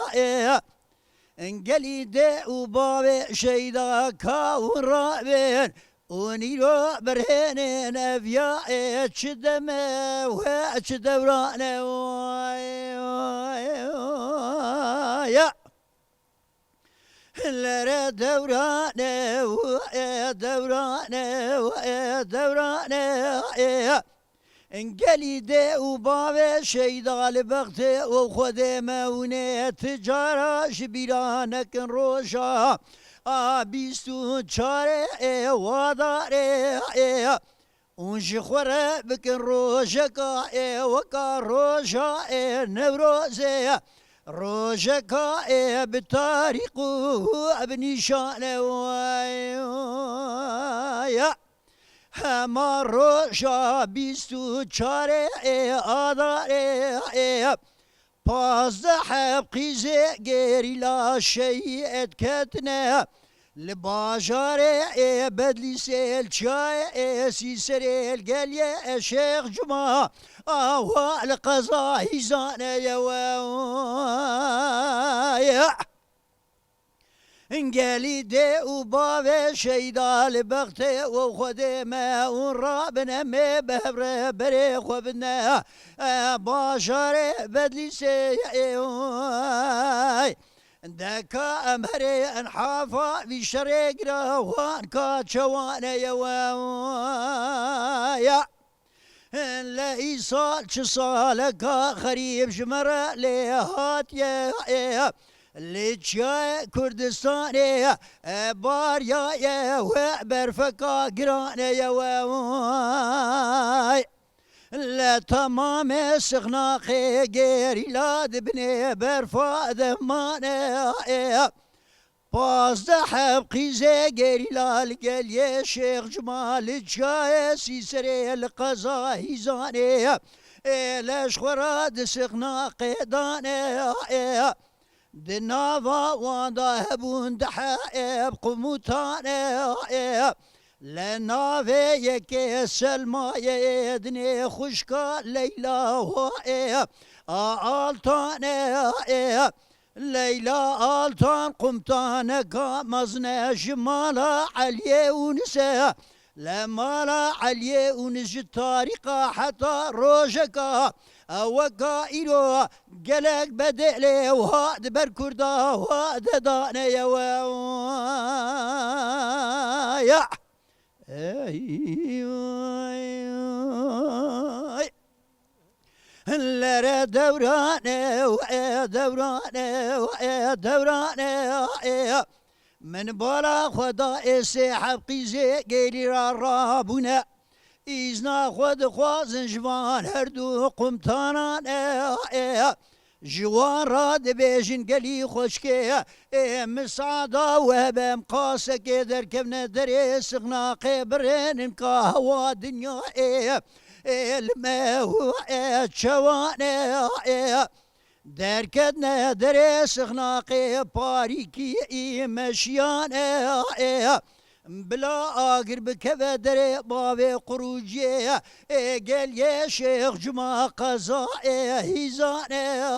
انقلي دي وبابي شيدا كاون رابين ونيرو برهنين أفيا اتشدم واتشدوران يا لرا دوران دوران انقلي دي وبابي شيدا لبغتي وخذي موني تجارة شبيرانك روشا بيستو تشاري وضاري ونشي خورا بكن روشكا وكا روشا نبروزي روشكا بتاريخ بنشان يا هما روشا بيستو تشاري آداري پازده حبقیزه گری لا شیعت کتنه لباجاره بدلی سیل چای سیسریل گلیه شیخ جمعه آوال قضایی زانه یوایا انقلي دي وبابي شيدا لبغتي وخذي ما ونرابنا ما بهبر بريخ وبنا باشاري بدلي سيئي دكا امهري انحافا في شريق روان كاتشوانا يوايا لا يصال شصالك خريب شمرة ليهات يا اللي جاي كردستاني باريا يا وبرفكا قرانا يا واي لا تمام سخناقي غيري لا دبني برفا ذماني بازده حبقي زي غيري لا لقال يا شيخ جمال جاي سيسري القضاء هيزاني لاش خراد سخناقي داني دنافا واندا هبون دحائب قموتاني لنافي يكي سلمى يدني خشكا ليلى آلتاني ليلى آلتان قمتانك مزنا شمالا علي ونسا لما لا علي ونس الطريقة حتى روجكا اوكا إلو قلق بدألي وهاد بركردا وهاد دانا يا لرا دوران من بلا خدا اسي حبقي زي قيلي رابونا إزنا خود خوازن جوان هردو قمتانان جوان راد بيجن قلي خوشكي مساعدة وهبم قاسك در كبنا دري سغنا قبرين انكا هوا دنيا الماهو شوان در كدنا دري سغنا قباريكي مشيان بلا آگر بکوه در باب قروجی گل یه شیخ جمعه قضا هیزانه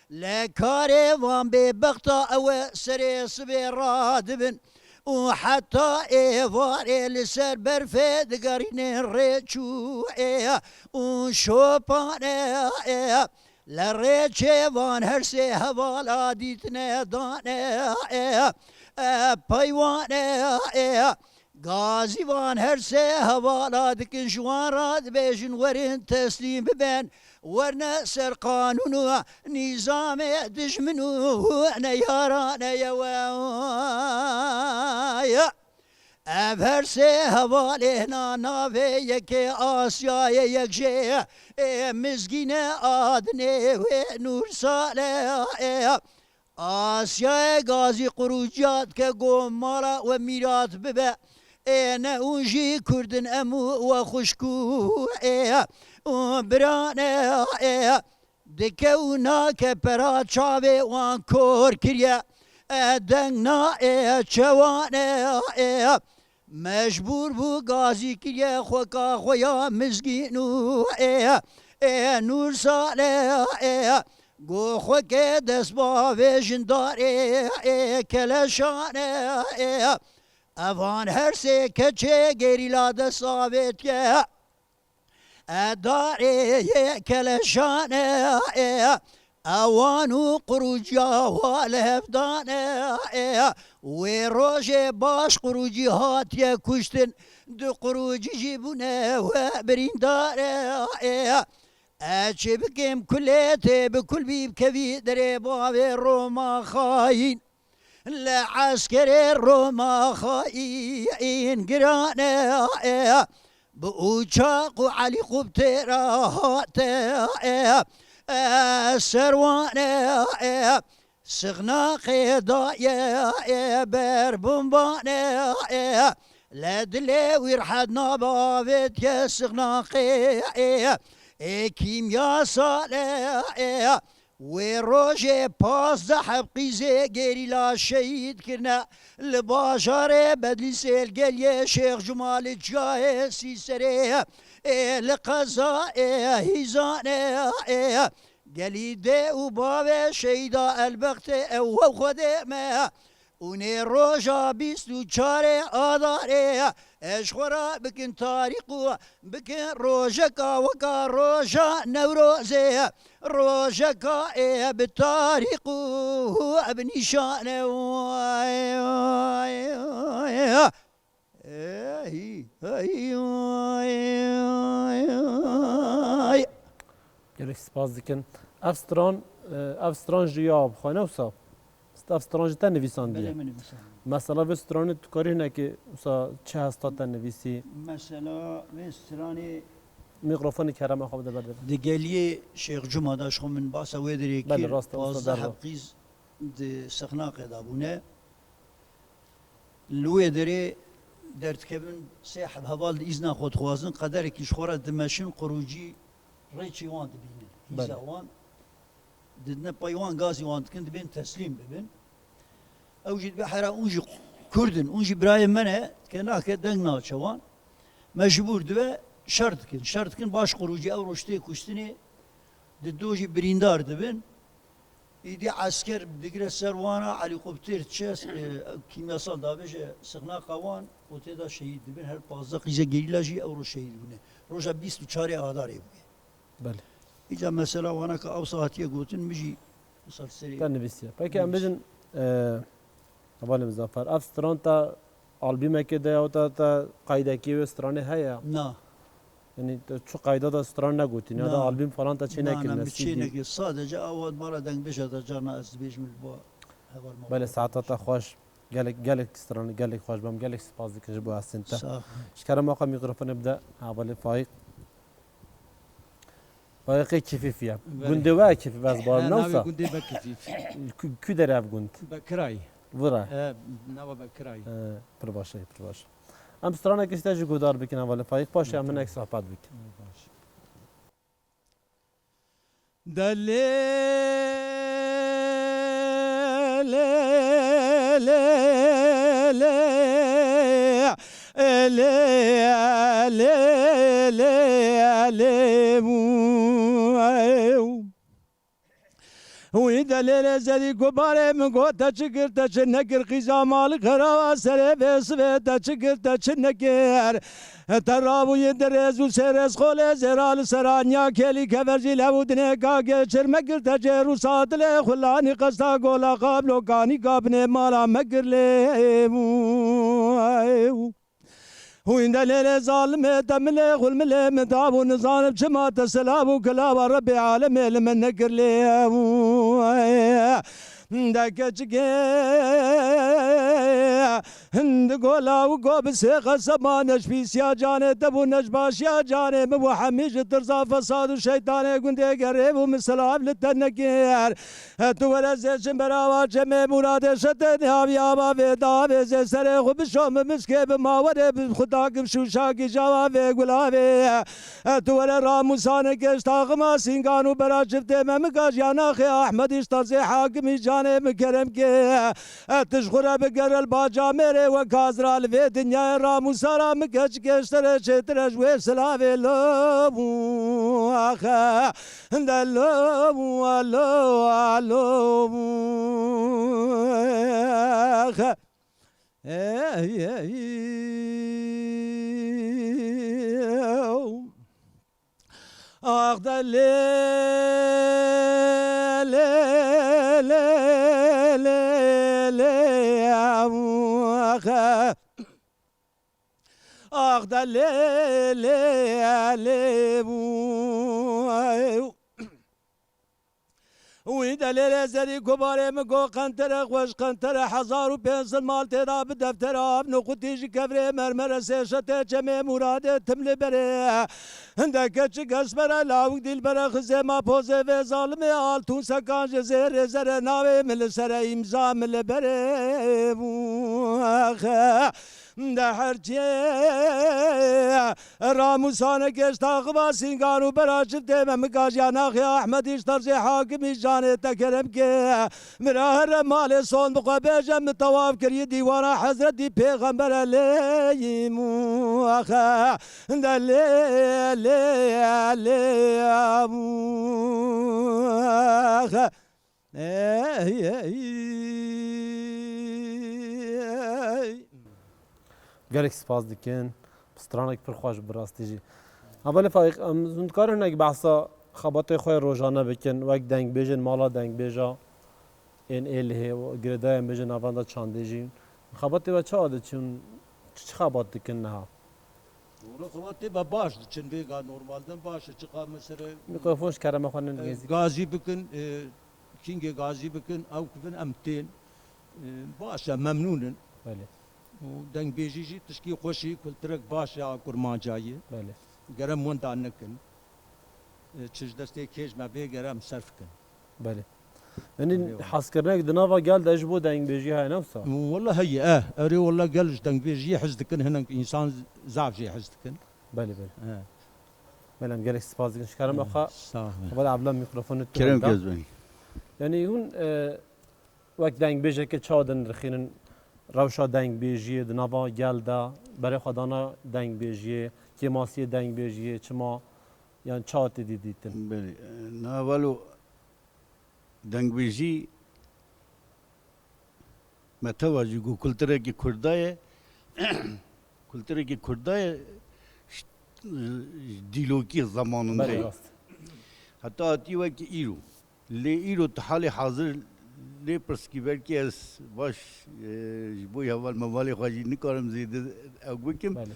لکاره وان به بختا او سر سبی رادبن و حتی ایواره لسر برفه دگرین ریچو و شوپانه لریچه وان هر سه حوالا دیتنه دانه پیوانه غازی وان هر سه حوالا دکن جوان راد بیشن ورن تسلیم ببن ورنه سر قانونو نظام دشمنو نیارانه یوایا هر سه حواله ناوه یکی آسیای یک جه مزگین آدنه و نور ساله آسیای غازی قروجات که گم مالا و میرات ببه نه اونجی کردن امو و خشکو برانه دکه اونا که پرا چاوه وان کور کریا دنگ نا چوانه مجبور بو غازی کریا خوکا خویا مزگینو نور ساله گو خوکه دست با ویژن داره کلشانه افان هر سه کچه گریلاده ثابت که داری کلشانه اوانو قروجا والهفدانه و روژ باش قروجی هاتیه کشتن دو قروجی جیبونه و برینداره چه بکم کلیته بکل بیب کوی دره باوی روما خاین لعسكر روما خاين قرانه بوشاق وعلي قبترات سروانه سغناق ضايا بربنبانه لا دلي ويرحد نبابت يا سغناق كيميا صالح وروجه پاس حب قیزه گری لا شهید کرنا لباشاره بدلی سیل گلیه شیخ جمال جاه سیسره لقضا هیزانه گلی ده و باب شیدا البخت او خوده ما اونه روژا 24 آداره اشخورا بکن تاریخو بکن روژکا وکا روژا نوروزه روژکا بتاریخو بنشانه گلک سپاس دکن افستران جیاب خانه و سا افستران جتا نویساندیه مثلا و استران تو کاری نه که چه هستا تا نویسی مثلا و استرانی میکروفون کرم خواب ده برده دگلیه شیخ جمعه داشت خو من باسا ویدری بله، کیر راست، پازده راست. حبقیز ده سخناقه دابونه الویدری درتکبن سیحب هوال ایزنا خود خوازن قدر کیش خورا دمشن قروجی ریچی وان دبینن بله. هیزا وان ددنا پایوان گازی وان دکن دبین تسلیم ببین اوجد بحرا اونجي كردن اونجي برايم منه كناك دنگ ناچوان مجبور دوه شرط کن باش خروجی او رشته کشتنی دوجی بریندار دبن ایدی عسكر دگره سروانا علی قبتیر چس کیمیاسال دابش سخنا قوان و تیدا شهید دبن هر 15 قیزه گریلاجی او رو شهید بونه روزا 24 آداره بونه بله ایجا مثلا وانا که او ساعتیه گوتن میجی مثال سری تا نویسیه پاکی ام بجن اول مزافر افستران تا آلبومه که ده او تا قایده کی و استرانه هیا نه یعنی چو قایده دا استران نگوتین یا دا آلبوم فلان تا چی نکن نه چی نکی صادقه اول مرا دنگ بشه تا جانا از بیش مل با بله ساعتا تا خوش گلک استران گلک خوش بام گلک سپاس دکش بو هستین تا صح شکرم آقا میکروفون بده اول فایق فایق کیفی فیا گنده و کیفی باز بار نوسا قندي بكفيف کی در اف گند بكراي ورا نوا بكراي پر باشه ام استرانه کشته جو گودار بکن اول فایق باشه من یک صحبت بکن وإذا ليلة زدي كبار من قوتا شكر تشنكر خيزا مالك هرا سري بسبة تشكر تشنكر ترابو يدرزو سرس خولي زرال سرانيا كلي كفرجي لودني كاكي شرمكر تجيرو ساتلي خلاني قصدا قولا قابلو كاني قابني مالا مكر لي وين دليل ظالم تملي والملي متابو نظام جماعة السلام وكلاب ربي عالمي لمن نقر لي دكتشكي قولا وقوب سيخ سمانش في سيا جاني تبو نجباش يا جاني مبو حميش ترزا فساد وشيطاني قندي قريب ومسلام للتنكير تولا زيشن براوا جمي مراد شتني هاوي آبا فيدا بيزي سري خبشوم مسكي بماوري بخداك بشوشاكي جوابي قلابي تولا راموساني كشتاغما سينغانو برا شفتي ممكاش يا ناخي احمد اشتازي حاكمي جاني مكرم كي تشخر بقر الباجا ميري وكازرا الفي دنيا راموسارا مكاش كشتر شتر جوي سلافي لوبو اخا دلوبو الو الو اخا آخ دلی آخ دلی وی دلیل زری گباره مگو قنطره خوش قنطره 1500 مال تدا به دفتر آب نقطیش کبره مرمر سیشته چمه مراده تملی بره هنده چی گشت بره لاوک دیل بره خزه ما پوزه و ظالم آلتون سکانج زیر زره ناوه مل سره امزا مل بره ده هرچی راموسانه گشت آقا سینگانو برا شفته من مگاجیا ناخی احمدیش طرزی حاکمی جانه تکرم که مراه مال سون بقوا بیجم متواف کری دیوانا حضرت دی پیغمبر علیهم آخا ده لیهم آخا گلک سپاس دکن بسترانک پر خوش براستی جی اول فایق زندکار هنگ بحثا خبات خوی روزانه بکن وقت دنگ بیجن مالا دنگ بیجا این ایله و گردای بیجن آواندا چانده جی خبات و چه عادت چون چه خبات دکن نه رقبتی با باش چون بیگا نورمالدن باشه چقا مثلا میکروفونش کرم خواهن نگیزی گازی بکن کینگ گازی بکن او کفن امتین باشه ممنونن بله و دنگ بیجی جی تشکی خوشی کل ترک باشه کرمان جایی بله گرم وندان نکن چش دسته کش ما بی گرم صرف کن بله یعنی حس کرنک دناوا گل داش بود دنگ بیجی های نفسا والله هي اري والله قالش دنگ بيجي حزدكن هنا انسان زعجي حزدكن بله بله بله ام گلک سپاس دکن شکرم اخا صح اول عبلا میکروفون تو کرم کزبانی یعنی اون وقت دنگ بیجه که چادن رخینن روشا دنگ بیجیه دناوا گل دا برای خدانا دنگ بیجیه که ماسی دنگ بیجیه چما یعنی چاتی دیدیتن بله نه ولو دنگ بیجی متوجه گو کلتره کی کردای کلتره کی کردای دیلوکی بله zamanında راست hatta atiye ki İro le İro hali hazır le perski belki az baş bu yaval mavali xaji nikaram zede agwikim بله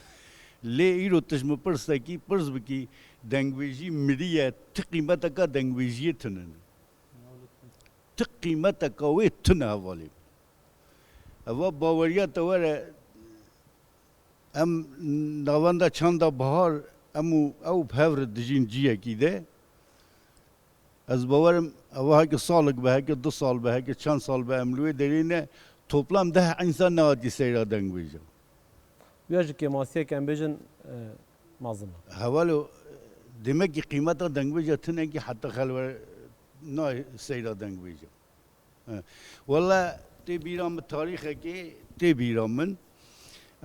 le İro tışmı perstaki persbiki dengveji miliye tıkimata ka dengveji tının tıkimata ka ve tın havali ava bavariya tavara em navanda çanda bahar emu ev pevr dijin ciye ki de az bavarım ava ki sağlık be ki 2 sal be ki çan sal be emluye derine toplam 10 insan nadi seyra dengveji بیاجی که ماسیه که ام بیجن مازمه حوالو demek ki kıymeta dengveji tının ki hatta خلوه نه سیرا دنگ بیجا والله تی بیرام تاریخ کی تی بیرامن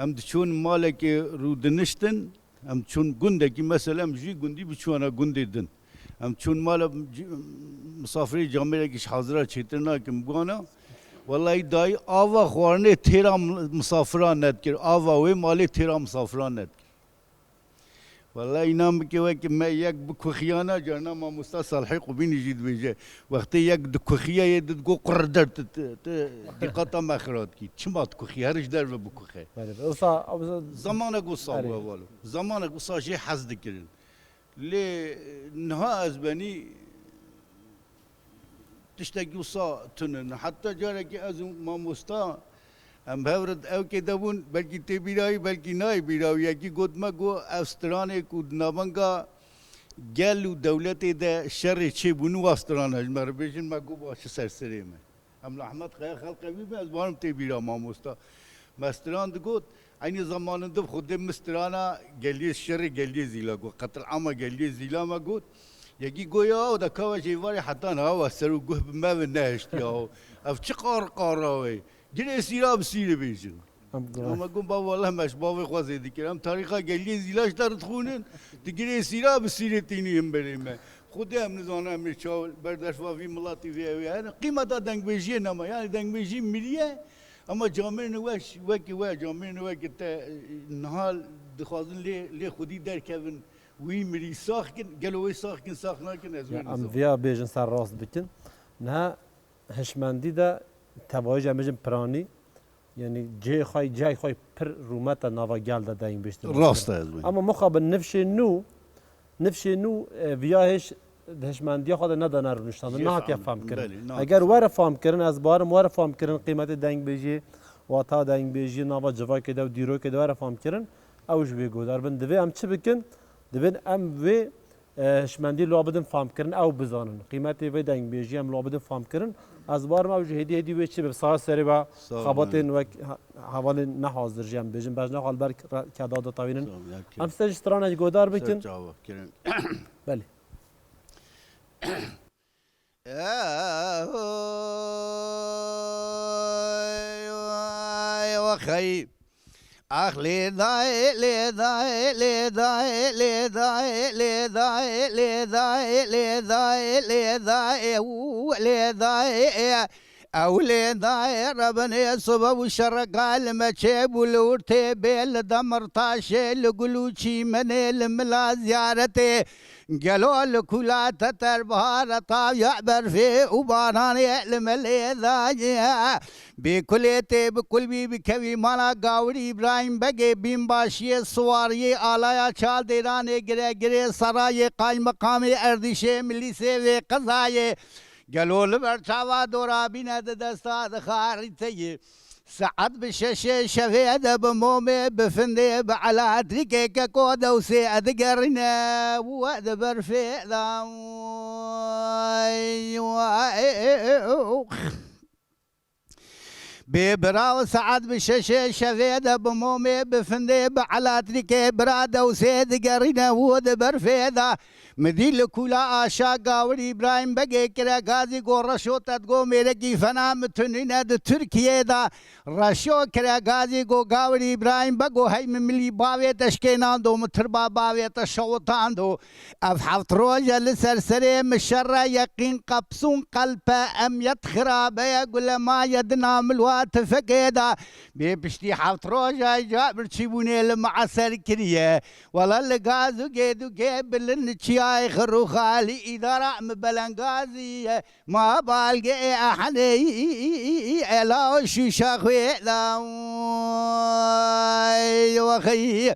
ام چون مالک رو دنشتن ام چون گنده کی مثلا جی گندی بچوانا گندیدن ام چون مال مسافری جامعه کی حاضر چیترنا کم گانا والله دای آوا خوارنه تیرام مسافران ند کر آوا و مالی تیرام مسافران ند والله اینام که وقتی من یک بکوخیانا جانا ما مستصالحی قبینی جد بیجه وقتی یک دکوخیا یه دکو قردر دقتا مخرات کی چمات کوخی هرش در و بکوخه بله اوسا زمانه گو صابو والو زمانه گو صاجی حزد کرن لی نها از بنی تشتگی وصا تنن حتی جاره که از ما مستا ام بهورد او که دبون بلکی تی بیراوی بلکی نای بیراوی یکی گوت ما گو استرانه کود نابنگا گل و دولت ده شر چه بونو استرانه مر بیشن ما گو باش سرسری من ام احمد خیر خلق بی از بارم تی بیرا ما مستا مستران گوت aynı zamanında خود مسترانا گلی شر گلی زیلا گو قتل عام گلی زیلا ما گوت یکی گویا و دکاو جیواری حتی نهاو سرو گوه بما و نهشت یاو اف چه قاراوی گلی سیرا بسیره بیشن اما گم با والله مش باوی خوازه دیگرم تاریخا گلی زیلاش دارد خونن دیگری سیرا بسیره تینیم بریم خود هم نزانه امر چاول برداشت و وی ملاتی وی یعنی قیمت دنگ بیجی نما یعنی دنگ بیجی ملیه اما جامعين وش وكي جامعين وكي نهال دخازن لي خودي در كevin وي مري ساخن قالوا وي ساخن ساخناكن ازوين ام فيا بيجن سر راست بكن نه هشمندی دا تواجه مجن پرانی یعنی جای خواهی پر رومت نوا گل دا داین بیشتر راست ازوين اما مخابن نفش نو ویاهش هشمندی خود ندانه رو نشتن نه که فهم کردن اگر وره فهم کردن از بارم وره فهم کردن قیمت دنگ بیجی و تا دنگ بیجی نوا جوای کده و دیرو کده وره فهم کردن اوش بگو در بند دوی ام چه بکن دوی ام وی هشمندی لابدن فهم کردن او بزانن قیمت وی دنگ بیجی ام لابدن فهم کردن از بارم اوش هدی وی چه بساز سری با خباتن و حوال نه حاضر جام بیجن باز حال بر کداد تاوینن ام سر استرانه گودار بکن بله يا وخي اخ لي ضاي لي ضاي لي ضاي لي ضاي لي ضاي لي ضاي لي ضاي لي ضاي لي ضاي اولي ضاي ربنا صبا وشر قال ما تشيب ولورتي بيل دمر طاشي لقلوشي من الملا زيارتي قالوا لكلا تتر بهارة يعبر في وباران يعلم الإذاجة بكليتي بكل بي بكوي مالا قاوري إبراهيم بقي بين باشي الصواري آلايا چال ديراني گره گره سراي قاي مقامي اردشي مليسي في قضاي قالوا لبرچاوا دورا بينا دستا خارتي سعد بشاشة شفيدة بمومي بفندي بعلى تريكي كاكودا وسيد قرنا واد برفيدا ببراو سعد بشاشة شفيدة بمومي بفندي بعلى تريكي برادا وسيد قرنا واد برفيدا مديل كولا آشا قاوري إبراهيم بقى كرا غازي قو رشو تدقو میرے کی فنا متنين دا تركيا دا رشو كرا غازي قو قاوري إبراهيم بقو هاي مملي باوي تشكينان دو متربا باوي تشوطان دو افحفت روجة لسرسري مشرة يقين قبسون قلبا ام يتخرا بيا قل ما يدنا ملوات فقيدا بيبشتي حفت روجة جابر تشيبوني لمعسر كريه والله اللي غازو قيدو قيبل النتشيا خرو خالي إدارة مبلنغازي ما بالقي أحني على شيشة خويلا وخي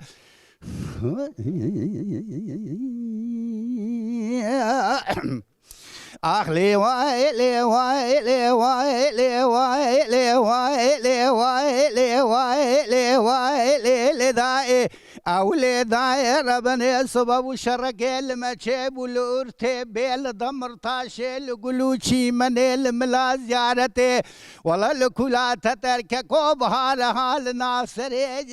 أخلي وايلي وايلي وايلي وايلي وايلي وايلي وايلي وايلي لذائي أولي ضاي ربنا سبب وشرق المجيب والأرتي بيل ضمر طاشي لقلوشي من الملا زيارتي والله لكلا تترك كوب حال ناصري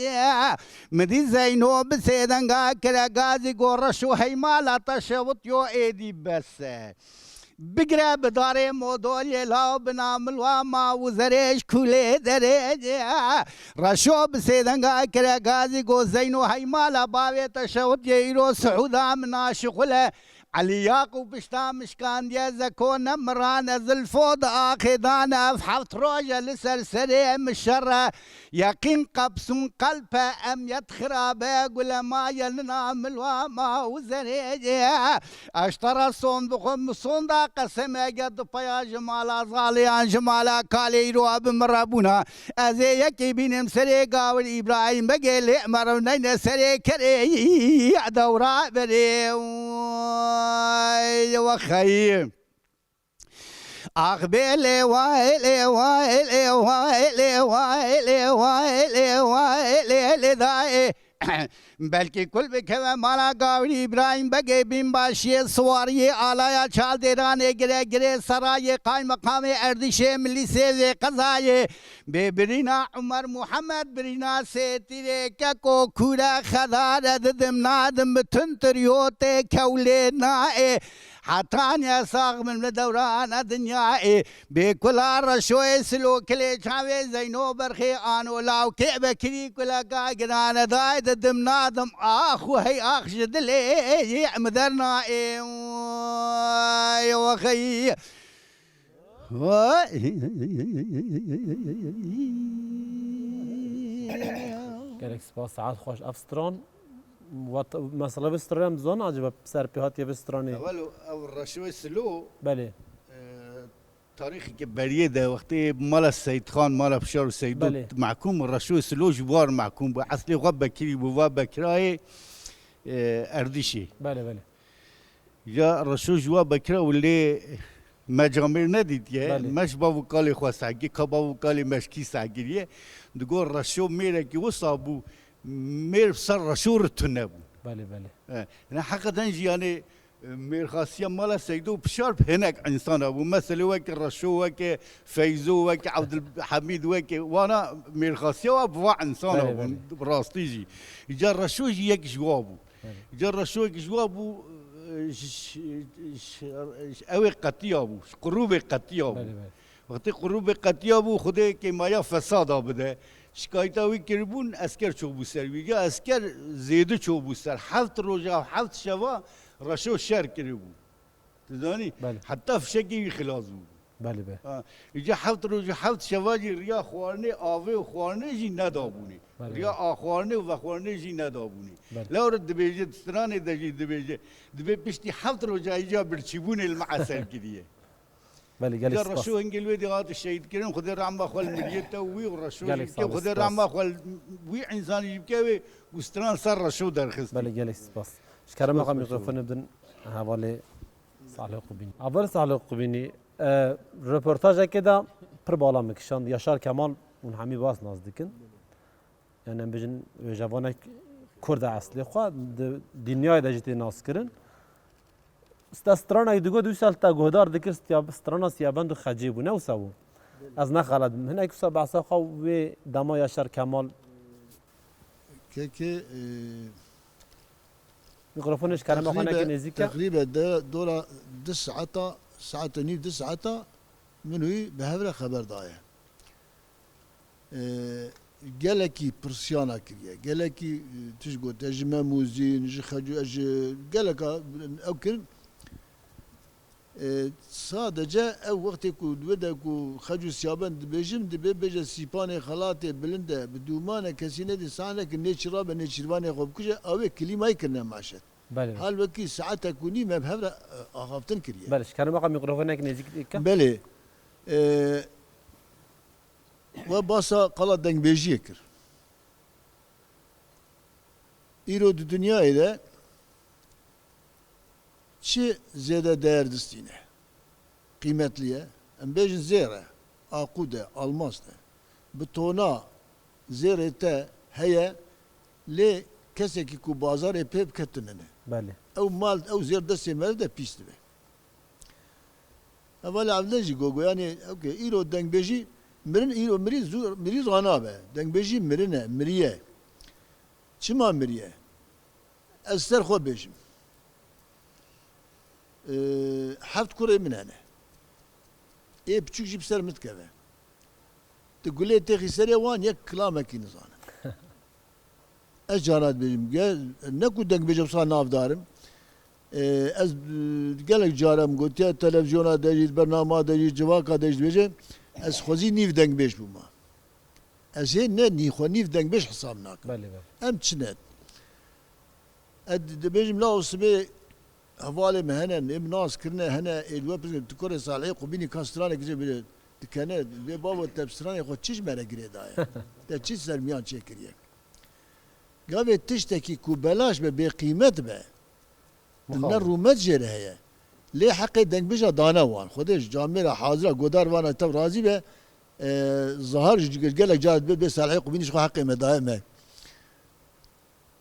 مدي زينو بسيدنغا كرا غازي قرشو هيمالا تشوت يو ايدي بس بقرا بداري مودولي لاو بنام الواما وزريش كولي دريج رشو بسيدنغا كرا غازي قو زينو هيمالا باوي تشوت ييرو سعودا منا شغله علي ياقوب بشتا مشكان دي زكونا مران زلفود آخدان افحفت روجة لسرسري مشرة يقين قبسون قلبه ام يتخرا بيقول ما يلنا ملواما وزريجي اشترى صون بخم صون دا قسم قد بيا جمالا ظاليان جمالا كالي رواب مرابونا ازي يكي بينم سري قاول ابراهيم بقيل مرونين سري كري دورا بري وخيم أخبيلي وايلي وايلي وايلي وايلي وايلي وايلي لذائي بلکہ کل بکھوے مالا گاوری ابراہیم بگے بین باشی سواری آلایا چال دیرانے گرے گرے سرائے قائم مقام اردش ملی سے وے قضائے بے برینا عمر محمد برینا سے تیرے کیا کو کھوڑا خدار ددم نادم تنتریوتے کھولے نائے حتانيا صاغ من دوران دنياي بكل رشوي سلو كلي شاوي زينو برخي انو لاو كيبه كري كلا قاقنا دايد دمنادم اخو هي اخ جدلي مدرنا اي وخي گلک سپاس ساعت خوش افستران و مثلا بستران زون عجب سر پیهات یه بسترانی اول رشوه سلو بله تاریخی که بریه ده وقتی مال سید خان مال بشار سیدو بله. محکوم رشوه سلو جوار محکوم با اصلی غب بکری بوا بکرای اردیشی بله بله یا رشوه جوا بکرا ولی مجامر ندید یه بله. مش با وکالی خواستگی که با وکالی مشکی سگیریه دگو رشوه میره که وصابو میر سر رشوه رتونه بود بله بله نه حقیقتا یعنی میرخاصی مال سیدو بشار هناك انسان ابو مثل وك رشو وك فيزو وك عبد الحميد وك وانا میرخاصی و ابو انسان بله، ابو بله. راستيجي جا رشو يك جوابو جا رشو يك جوابو اوي قتيابو قروب قتيابو بله بله وقتی قروب قتیابو خوده که مایا فساد بده شکایت اوی کربون اسکر چوبو سر ویگه اسکر زیده چوبو سر 7 روزا و 7 شوا رشو شر کربو تدانی بله. حتی فشکی خلاص بود بله بله اینجا 7 روز 7 شوا جی ریا خوارنه آوه و خوارنه جی ندابونی بله. ریا آخوارنه و خوارنه جی ندابونی بله. لور دبیجه دسترانه دجی دبیجه دبی پشتی 7 روزا اینجا برچیبون المعسل کریه بله گلک جا سپاس رشو انجلوی دیات الشهید کرن خدا رحمه خال مریته وی و رشو گلک که سپاس. خدا رحمه خال وی انسان یبکه و استران سر رشو درخست بله گلک سپاس شکرم آقا میکروفون بدن حواله صالح قبینی اول صالح قبینی رپورتاج که دا پر بالا مکشاند یاشار کمال اون همی باز نزدیکن یعنی بجن جوانک کرد اصلی خود دنیای دجتی ناس کرن استران ای دوگو 2 سال تا گهدار دکرست یا استران سیابند و خجیبو نه وسو از نخالد هنا یک سال بعد خو و دما یاشار کمال که میکروفونش کلمه خانه که نزدیکه تقريبا دورة 10 ساعة نيف 10 ساعة منوي بهبرة خبر داية قالكي برسيانا كريا قالكي تشقو تجمع موزين جي خجو اج قالك اوكن صادجة او وقت كو دودا كو خجو سيابان دبيجم دبي بيجا سيباني خلاتي بلنده بدومانه كسينه دي سانك نيشراب نيشرباني خوب كجا اوي كلمه يكرنا ماشت بله حال وكي ساعتها كوني ما بهبرة اخافتن كريا بله شکرم آقا میکروفونه که نزدیکه بله و باسا قلا دنگ بیجیه کر ایرو دو دنیای ده چه زیاده değer distine kıymetliye em bejin zere akude almaz de betona zere te heye le keseki ku bazar epep ketinene بله او مال او زير دسي مال ده بيست به اول عبدالجي گوگو يعني اوكي ايرو دنگ بيجي مرن ايرو مريز غانا به دنگ بيجي مرنه مريه چما مريه استر خو بيجم حفت كوري من هنا ايه بچوك جيب سر متكبه تقول لي تخي سري وان يك كلامك نزانه اجانات بيجم قال نكو دنگ بيجم صار ناف دارم از گلک جارم گوتیا تلویزیونا دجید برنامه دجید جواکا دجید بیجه از خوزی نیف دنگ بیش بوما از هی نه نیخو نیف دنگ بیش حساب ناکم بله بله ام چند اد دبیجم لا وسبی حواله مهنن ام ناس کرنه هنا الوا بس تکور صالحی قبینی کاسترانه کجا بیره دکنه به بابا تبسترانه خود چیش مره گری دایه ده چیز سرمیان چکریه گاوی تشتکی کو بلاش به قیمت به نه رومت جره هي ليه حقي دنگ بيجا دانا وان خودش جامعه حاضره گودار وانا تب راضي به ظهر قال لك جاد بس صالحي قبينش خو حقي مدائمه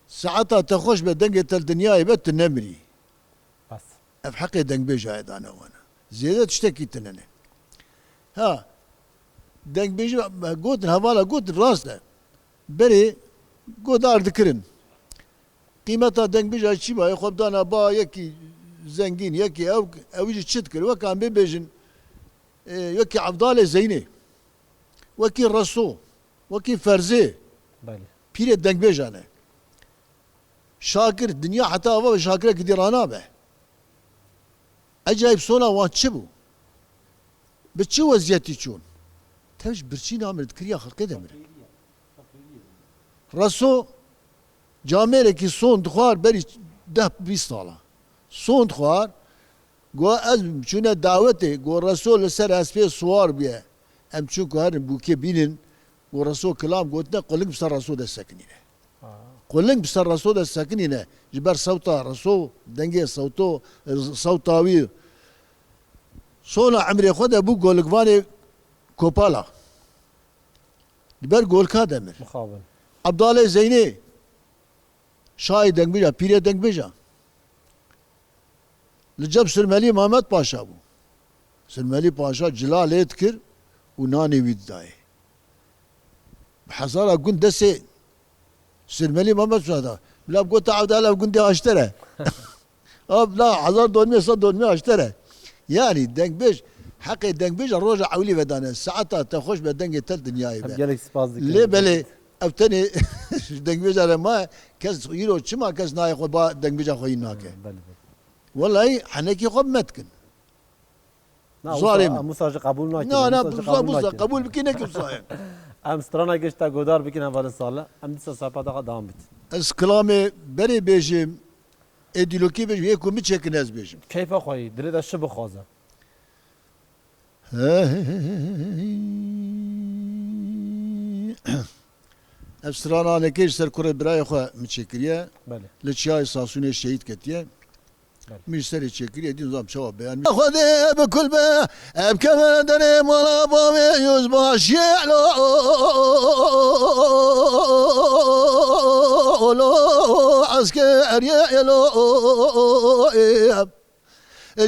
ساعتها تخش بدنگ تل دنيا يبت نمري بس اف حقي دنگ بيجا دانا وانا زياده تشتكي تننه ها دنگ بيجا قلت هوالا قلت راسته بري گودار دكرن قیمتا دنگ بیجا چی با خوب دانا با یکی زنگین یکی اویج چت کر وکان ببیجن یکی عبدال زینه وکی رسو وکی فرزه بله پیر دنگ بیجانه شاکر دنیا حتی اوا شاکر کی دیرانا به عجایب سونا وان چی بو بتشي وزيتي شون تاج برشي نامرد كريا خلقي دمر رسو جامعه کی سون دخوار بری 10-20 ساله سون دخوار گو از چونه دعوته گو رسول سر اسپی سوار بیه ام چون که هرن بوکه بینن گو رسول کلام گوتنه قلنگ بسر رسول ده سکنینه قلنگ بسر رسول ده سکنینه جبر صوتا رسول دنگه صوتو صوتاوی سونا عمري خود بو گولگوان کوپالا جبر گول کا دمر مخابن عبد الله زيني شاي دنگ بيجا بيري دنگ بيجا لجب سرمالي محمد پاشا بو سرمالي پاشا جلال يذكر وناني ويد داي بحزارة قند دسي سرمالي محمد پاشا بلا بقوتا عبد الله قندي اشترى لا 1200 اشترى يعني دنگ بيج حقي دنگ بيج الروجة عولي بدانا ساعتها تخش بدنگ تل دنياي gelek spas dikin. ليه بلي ابتني دنگ بيج على ما كز يرو شما كز ناي خو با دنگ بيج خوين ناكه والله حنكي خب متكن ظالم مساج قبول ناكه لا قبول بكينك بصاير ام سترانا گشتا گودار بکن اول ساله ام دیسا ساپا دا دام بیت از كلامي بري بيجم اديلوكي بيجم يكون متشكن از بيجم کیف خوی دل دا شب خوازه افسرانا نكيش سر كره براي خو متشكريه بله لتشاي ساسوني شهيد كتيه بله. مش سر تشكريه دي نظام شباب بيان خذي بكل با بكما دري مالا بامي يزباش يعلو عسكري يلو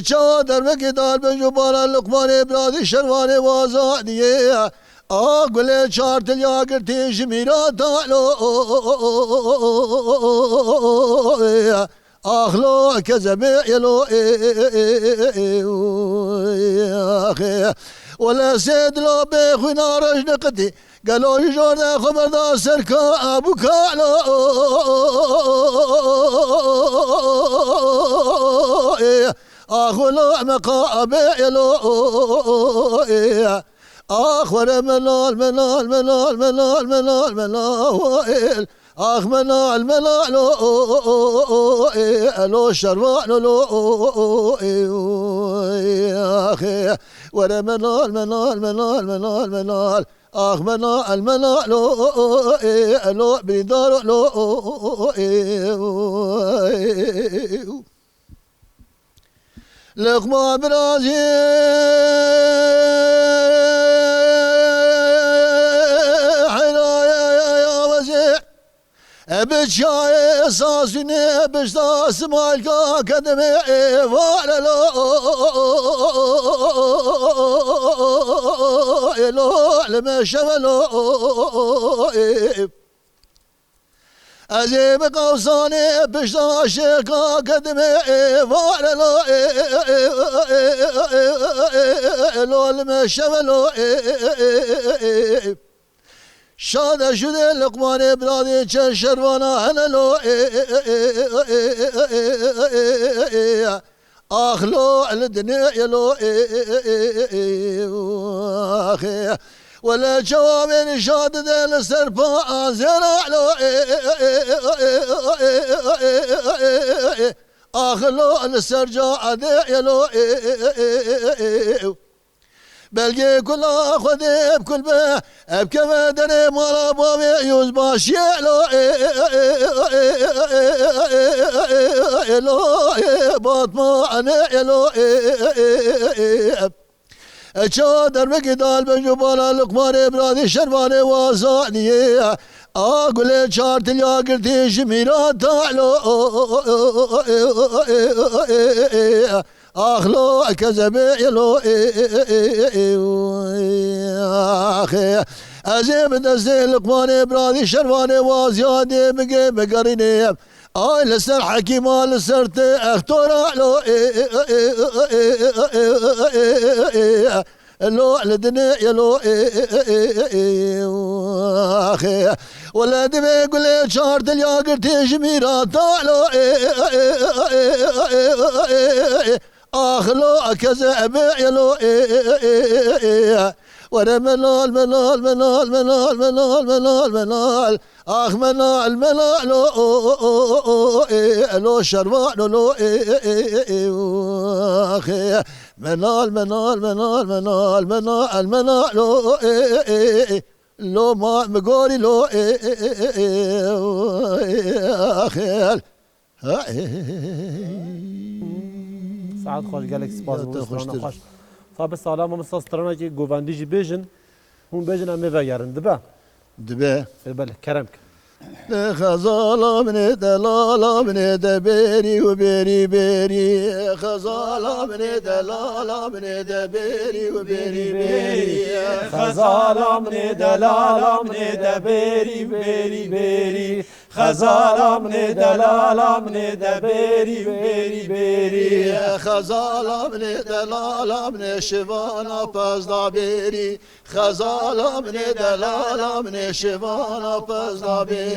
چادر بکدار به جبال لقمان برادی شروان وازادیه آگل چارتل یاگر تیج میرا دالو آخلو کذبه یلو ولا سيد لو بخوي نارج نقدي قالوا لي جورنا خبردار سركا ابو كالو اخو مقاب يلو اخور منال منال منال منال منال منال اخ منال منال لو شروان لو اخي ورا منال منال منال منال منال اخ منال منال لو بدار لو لقمة برازي بشاي ساسني بشتاس مالكا كدمي والا لو لما شملو أجيب قوساني بشتاشيكا قدمي والا لو لما شملو شاد شده لقمان برادی چه شروانا هنلو آخلو الدنيا يلو ولا جواب شاد دل سرپا زرعلو آخلو السرجا يلو بلقي كل خذي بكل با بكما دري مالا بابي يوز باش يلو باطمة انا يلو شادر بقدال بجبال لقمان برادي شرباني وازاني اقول شارت الياقر تيجي ميران تعلو اخلو كذب يلو اخي ازيب دزي لقمان برادي شرواني وازيادي بقي بقريني اي لسر حكيمة لسرت اختار علو لو لدني يلو اخي ولا دبي يقول لي شارت الياقر تيجي ميرا طالو اخلو كذا ابيلو وانا منال منال منال منال منال منال منال اخ منال منال لو شروان لو اخي منال منال منال منال منال منال لو ما مقولي لو اخي سعد خوش گلک سپاس یا بو تا سترانه خوشتر. خوش صاحب سلام مستر سترانه کی گووندی جی بیژن هون بیژن امه وگرن دبا دبه بله کرم خزالا من دلالا من دبيري وبيري بيري خزالا من دلالا من دبيري وبيري بيري خزالا من دلالا من دبيري بيري بيري خزالا من دلالا من دبيري بيري بيري خزالا من دلالا من شوانا پزدا بيري خزالا من دلالا من شوانا پزدا بيري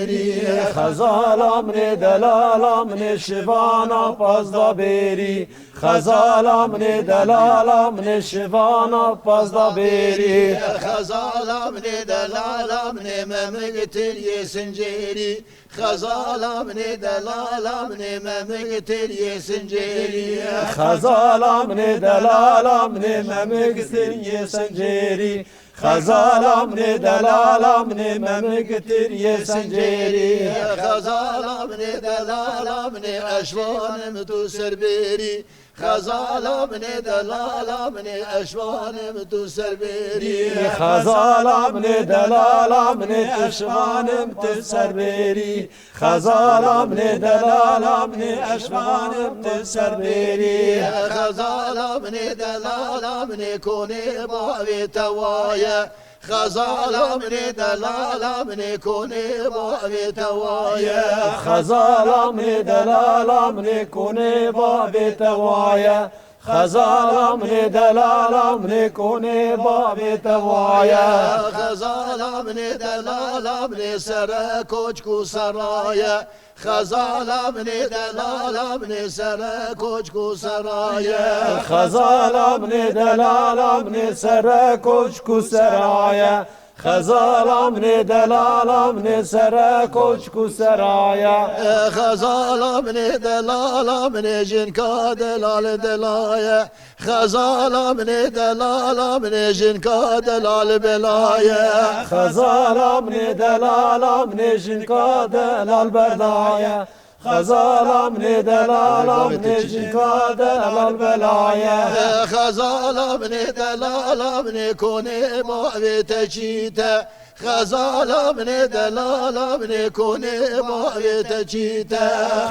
خزالا من دلالا من شوانا پازدا بيري خزالا من دلالا من شوانا پازدا بيري خزالا من دلالا من ممقتل يسنجيري خزالا من دلالا من ممقتل يسنجيري خزالا من دلالا من ممقتل يسنجيري خزالا من دلالا من ممقتل يسنجيري خزالا من دلالا من أشوان متو سربيري خزالا من دلالا من أشوان متو سربيري خزالا من دلالا من أشوان متسربيري خزالا من دلالا من أشوان متسربيري خزالا من دلالا من كوني باوي توايا خزالا من دلالا من كوني باوي توايا خزالا من دلالا من كوني بابي توايا خزالا من دلالا من كوني بابي توايا خزالا من دلالا من سر كوچكو سرايا خزالا من دلالا من سر كوچكو سرايا خزالا من دلالا من سر كوچكو سرايا خزالا من دلالا من سر كوچكو سرايا خزالا من دلالا من جنكا دلال دلايا خزالا من دلالا من جنكا دلال بلايا خزالا من دلالا من جنكا دلال بردايا خزالا من دلالا من جنكا دلال بلايا خزالا من دلالا من كوني باوي تجيتا خزالا من دلالا من كوني باوي تجيتا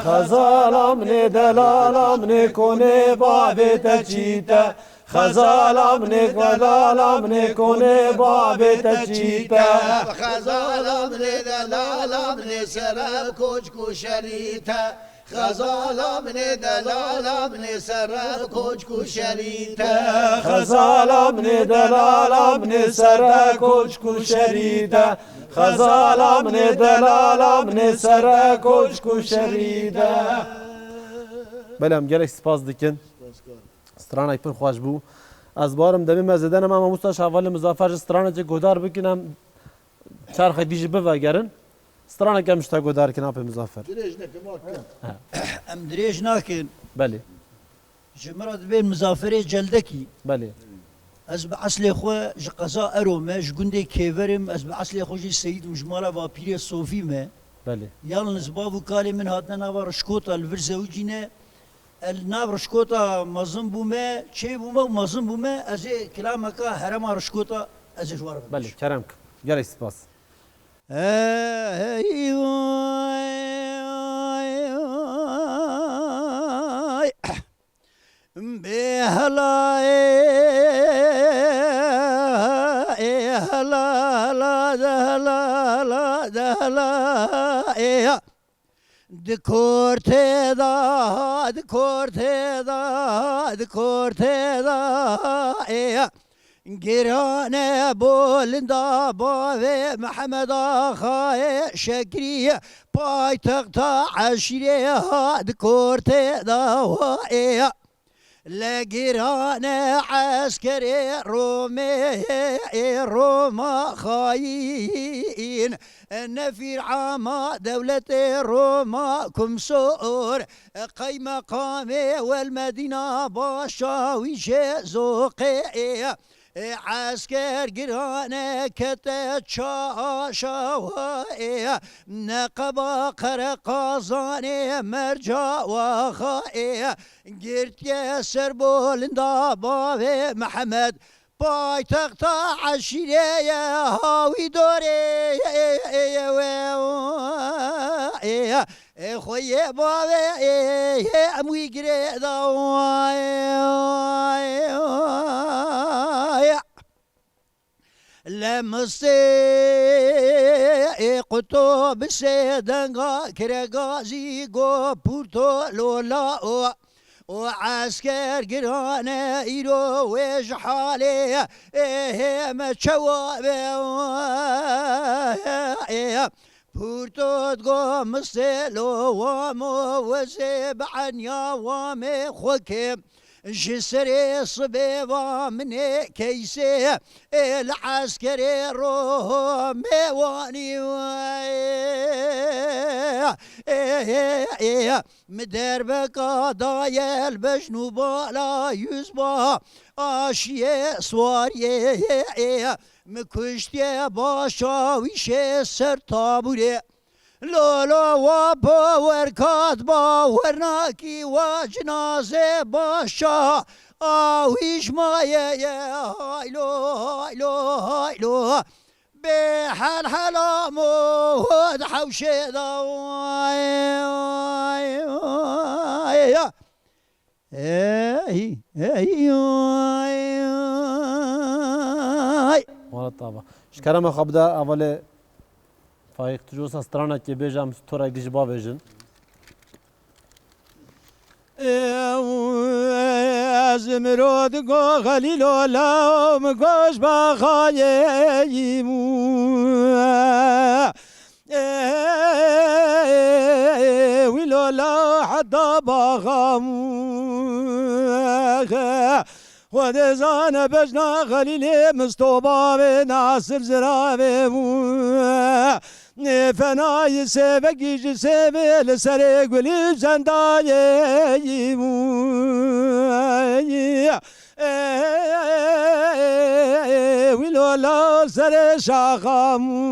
خزالا من دلالا من كوني بابي تجيتا خزالا من دلالا من كوني بابي تجيتا خزالا من دلالا من سر كوچكو شريتا خزالا من دلالا من سر كوچكو شريتا خزالا من دلالا من سر كوچكو شريتا خزالا من دلالا من سر كوچكو شريتا بلام گلک سپاس دکن سترانه پر خوش بو از بارم دمی مزدن اما مستاش اول مزافر سترانه چه گودار بکنم چرخ دیجی بوگرن سترانه کم شتا گودار کنم په مزافر ام دريج ناكن بله جمرات بين مزافري جلدكي بله از بعسل خو قضاء ارومه جگنده كيفرم از بعسل خو جي سيد مجمالا و پیر صوفي me بله yalnız babu kali min hatna navar şkota alvirzevcine el navar şkota mazın bume çey bume mazın bume az kelamaka herama şkota az jwar بله کرم گلک سپاس گرانه بولندا باوی محمد آخای شکری پای تقطع عشیره ها دکورت داوائه لقران عسكري روما خاين نفير عاما دولة روما كمسور قي مقامي والمدينة باشاوي زوقي عسكر قرانه كتت شاشاوي نقبا قرقازاني مرجا وخائي قرت ياسر بولندا بابي محمد باي تقطع عشيري هاوي دوري خويا بابي اموي قريدا لمسي قطو بسيدنغا كرغازي غو بورتو لولا وعسكر قرانا إيرو ويش حالي ما تشوابي بورتو تقوم السلو وامو وزيب عن يا وامي خوكي جسري صبيبا مني كيسي العسكري رومي واني مدربك قضايا البجنوبة لا يزبا اشيه سواريه مكشتي باشا ويشي سر طابوري لولا وباور كاتبا ورناكي وجنازة باشا ويش ما يا هايلو هايلو هايلو بحال حلامو ود حوشي والله طبعا شكرا خبدا اول فايق تجوز استرانا كي بيجام ستورا ديجبا فيجن زمرود گو خلیلو لام گوش با خاییمو ویلو لا حدا باغامو خود زان بجنا خلیل مستوبا و ناصر زرابمو فنای سبگیج سبل سر گلی زندایمو ویلو لا سر شاخمو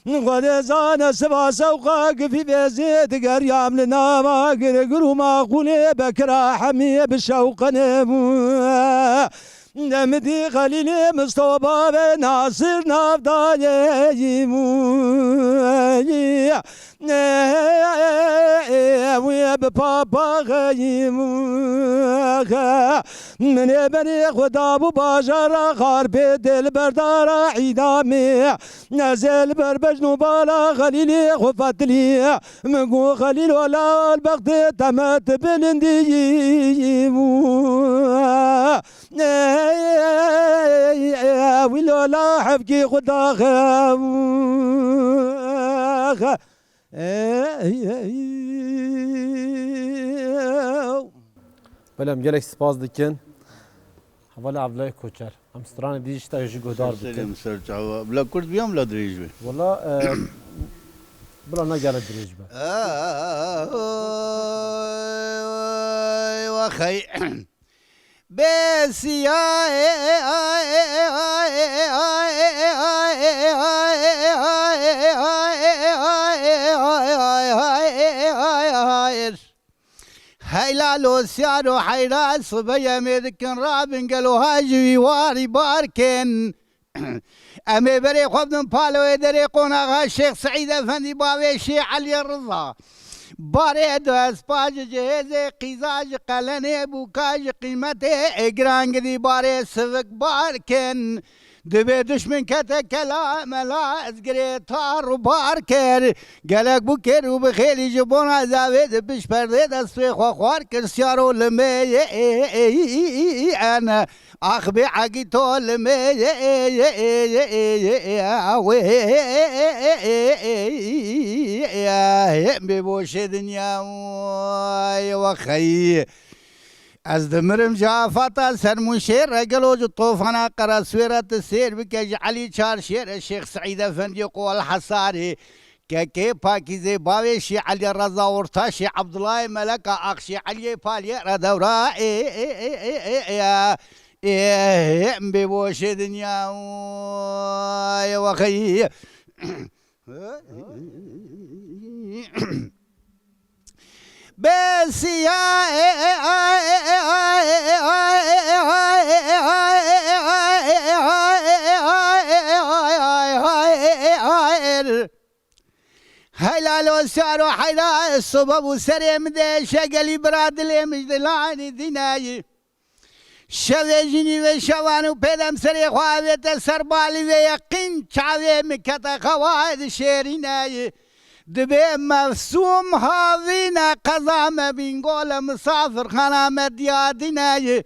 خود زان سبا سوقا قفي بزيد قريام لنا ما قرقرو ما قولي بكرا حمي بشوق نمو نمدي خليلي مصطوبة بناصر نافدايمو ويا بابا غيمو من بني خدابو باجر خارب دل بردار عيدامي نزل بربجنو بالا خليلي خفتلي مقو خليل ولا البغد تمت بلنديمو ويلو لا حبكي خداخ بلام جالك سپاس دکن حوالا عبدالله کوچر هم ستران دیش تا یجی گودار بکن سلام سر چاوا بلا کرد بیام لا دریج بی والله بلا نگره دریج به وخي بسيا هيلا لو سيارو حيرا صبيا ميدكن رابن قالوا هاجي واري باركن امي بري خبن بالو يدري قونا الشيخ سعيد افندي باوي شي علي الرضا باري دو اسباج جهزي قيزاج قلني بوكاج قيمتي اقرانق دي باري سفك باركن دبي دشمن كتا كلام لا ازقري تار وبار كير قالك بكير وبخيل يجيبون زاويد بش برديد السويخ وخوار كرسيارو لمي انا اخبي عقيتو لمي ببوش دنيا وخي از دمرم جافتا سرمشير رجلوج الطوفان قرا سويرة السير بكج علي شار شير الشيخ سعيد افندي قول الحصاري كي باكيزي باوي شي علي الرضا ورتا شي عبد الله ملك اخشي علي بالي ردورا ببوش دنيا وخي بس يا هلا سارو حيلا الصبب وسريم دي شقلي براد لي مجدلاني ديناي شويجيني وشوان وبدم سري خواويت سربالي ويقين شاوي مكتا خواد شيريناي دبي مفسوم هاوينا قضام بينقول مسافر خانا مدياديناي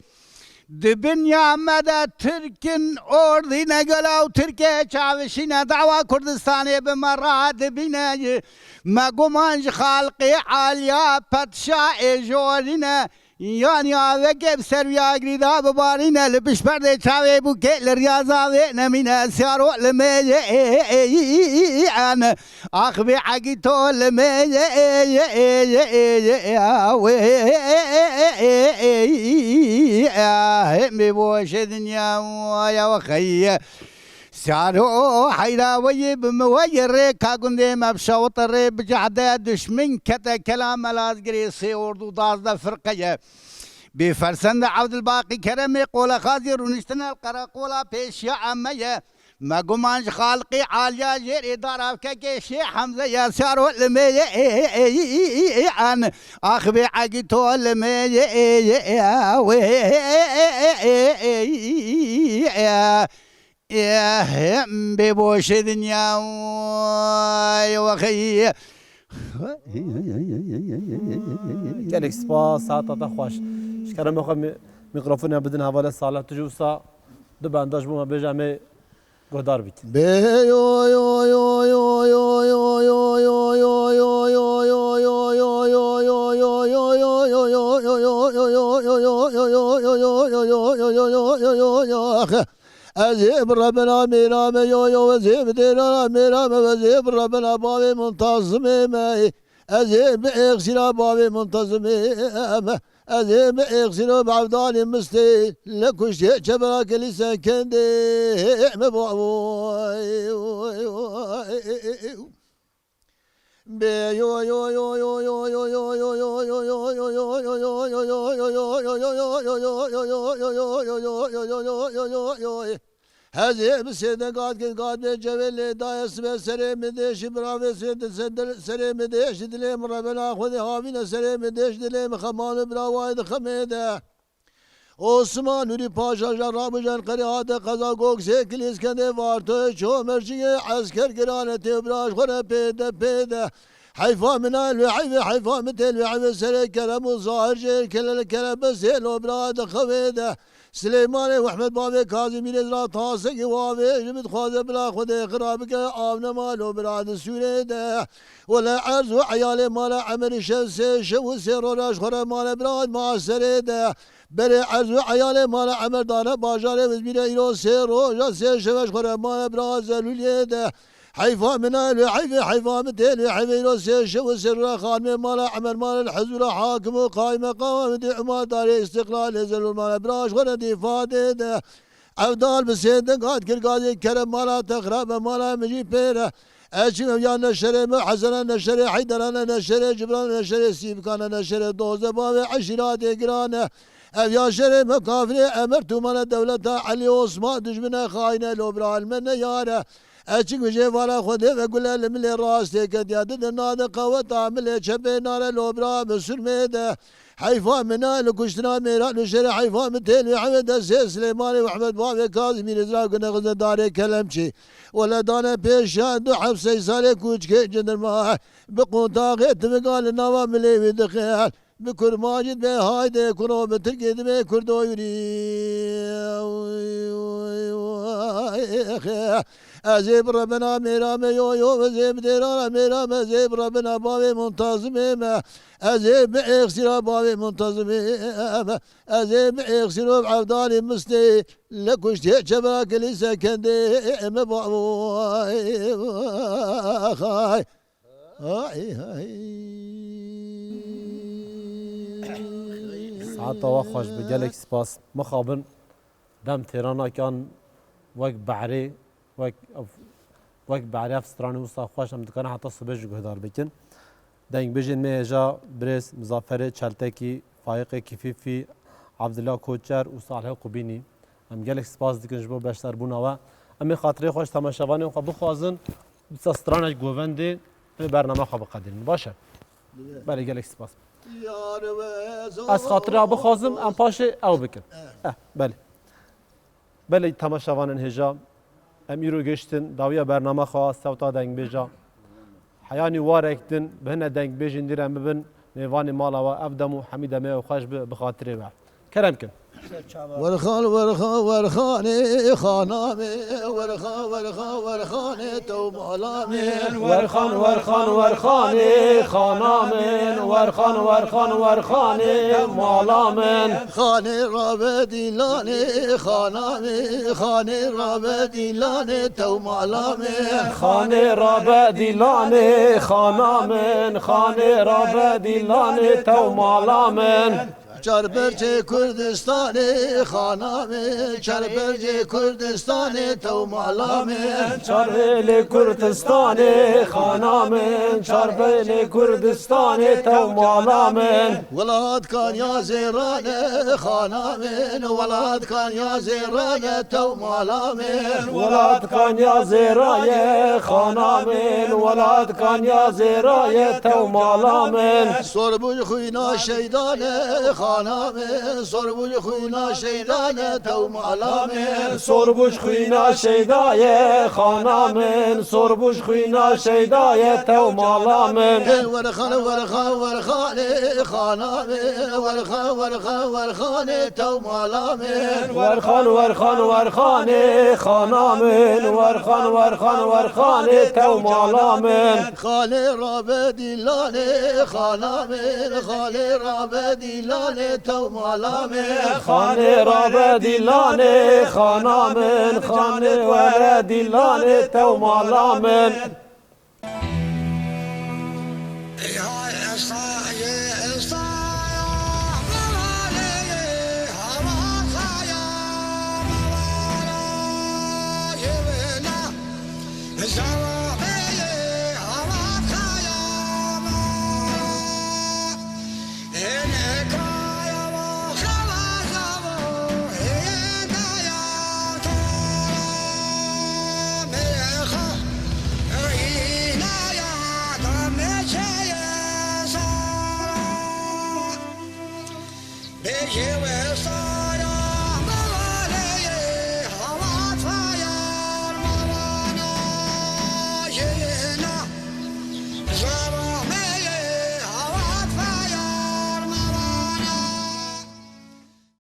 دبنيا مدى تركن أردينا قلو تركي شاوشينا دعوة كردستاني بمراد بيناي ما قمانج خالقي عاليا بتشاء جورينا يعني وقف سريا قريدا ببارينا لبش برده چاوه بو که لرياضاوه نمينا سيارو لمي انا اخبي عقيتو لمي ببوش دنيا ويا وخي سارو حيلا ويب موير كاغوندي مبشوط الريب جعده دشمن كتا كلام لازقري سيوردو دازدا فرقيه بفرسند عبد الباقي كرمي قولا خازر ونشتنا القرا قولا بيش يا عميه ما قمانش خالقي عاليا جير إدارة كي شيخ حمزة يا سارو لمي عن أخبي عقيتو لمي يا ببوش دنيا وخي كانك سباس ساعة خوش شكرا مخم ميكروفون بدن حواله صالح تجوسا دو بانداج بوما بجامي گهدار بيت أزيب ربنا ميرام يو وزيب دينا ميرام وزيب ربنا بابي منتظم ماي أزيب إغسنا بابي منتظم أزيب إغسنا بعبداني مستي لكوش جبرا كليسا كندي مبوي بيو يو يو يو يو يو يو يو يو هذه بسيدة قاد جبل دايس بسري مديش براوي سيد سري مديش دليم ربنا خذ هامين سري مديش دليم خمان براوايد خميده Osman Nuri Paşa Jarabıcan Karihate Kazakok Sekil İskender Vartı Çomerciye Asker Girane Tebraş Kore Pede Pede Hayfa minal ve hayve hayfa mitel ve hayve sere keremu zahirce kelele kerebe selo brada khavede Süleyman ve Ahmet Babe Kazım İlezra Tase ki vave jimit khaze bla khude kharabke avne malo brada sürede ve la arzu ayale mala amel şevse şevu seroraş khore mala brad maaserede بره عرض عیال مال عمردانه باجاره وزمیر ایران سه روزا سه شوش خوره مال براز لولیه ده حیفا منال حیفا متل حیفا ایران سه شو سر خانم مال عمر مال الحزور حاکم و قائم قوام دعما دار استقلال زل مال براز خوره دفاده ده افضل بسیده قاد کرگازی کرم مالا تخراب مالا مجی پیره اچیم یا نشره حسن نشره حیدران نشره جبران نشره سیبکان نشره دوزه باوی عشیرات گرانه اف يا شرم كافري امرت من الدولة علي عثمان دجمنا خاينه لو برال من ياره أشك وجيفالا خذ وقول الملي راستي كد يدد النادى قوة عملي شبه نار الأوبرا بسرميده حيفا منا لكشتنا ميران وشري حيفا متيل وحمد السيد سليماني وحمد بابي كاظمي نزراق نغز داري كلمشي ولا دانا بيشان دو حبسي سالي كوشكي جندر ما بقون طاقيت بقال النوام ملي ودخيال بكر ماجد بي هايدي كرو بترقيد بي كردو يري أزيب ربنا ميرام يو يو أزيب ديرانا ميرام أزيب ربنا بابي منتظمين أزيب إخسر بابي منتظمين أزيب إخسر بعبدالي مستي لكشتي شباك لسا كندي مبعوي هاي ساعات وخوش بجلك سباس مخابن دم تيرانا كان وقت بعري وقت بعري افستراني وصا خوش هم دكان حتى الصبح جهدار بكن دنگ بجن ميجا بريس مظافر چلتكي فايق كفيفي عبد الله كوچر وصالح قبيني هم جلك سباس دكن جبو بشتر بونا و ام خاطري خوش تماشاواني خو بخوازن بسترانج گووندي برنامه خو بقدرين باشه بله جلك سپاس از خاطر ابو خازم ام پاشه او بکن بله تماشاوانن هجا ام ایرو گشتن داویا برنامه خواه سوتا دنگ بیجا حیانی وارکتن بهنه دنگ بیجن دیرم ببن نیوانی مالا و افدمو حمیده می و خوش بخاطره و کرم کن ورخان ورخاني خانامي ورخاني توم علامي ورخاني خانامين ورخاني مالامين خاني رابدي لاني خانامي رابدي لاني توم علامي خاني رابدي لاني خانامين رابدي لاني توم علامين چربرچه کردستانی خانامه چربرچه کردستانی تو مالامه چربل کردستانی خانامه چربل کردستانی تو مالامه ولاد کان یا زیرانه خانامه ولاد کان یا زیرانه تو مالامه ولاد کان یا زیرای خانامه ولاد کان یا زیرای تو مالامه سربوج خوینا شیدانه خانامه سربوج خوینا شیدانه تو مالامه سربوج خوینا شیدای خانامه سربوج خوینا شیدای تو مالامه ورخانه خانامه ورخانه تو مالامه ورخانه خانامه ورخانه تو مالامه خانه رابدی لانه خانامه خانه رابدی لانه تو مالامه خانه رابدی لانه خانامه خانه وردی لانه تو مالامه In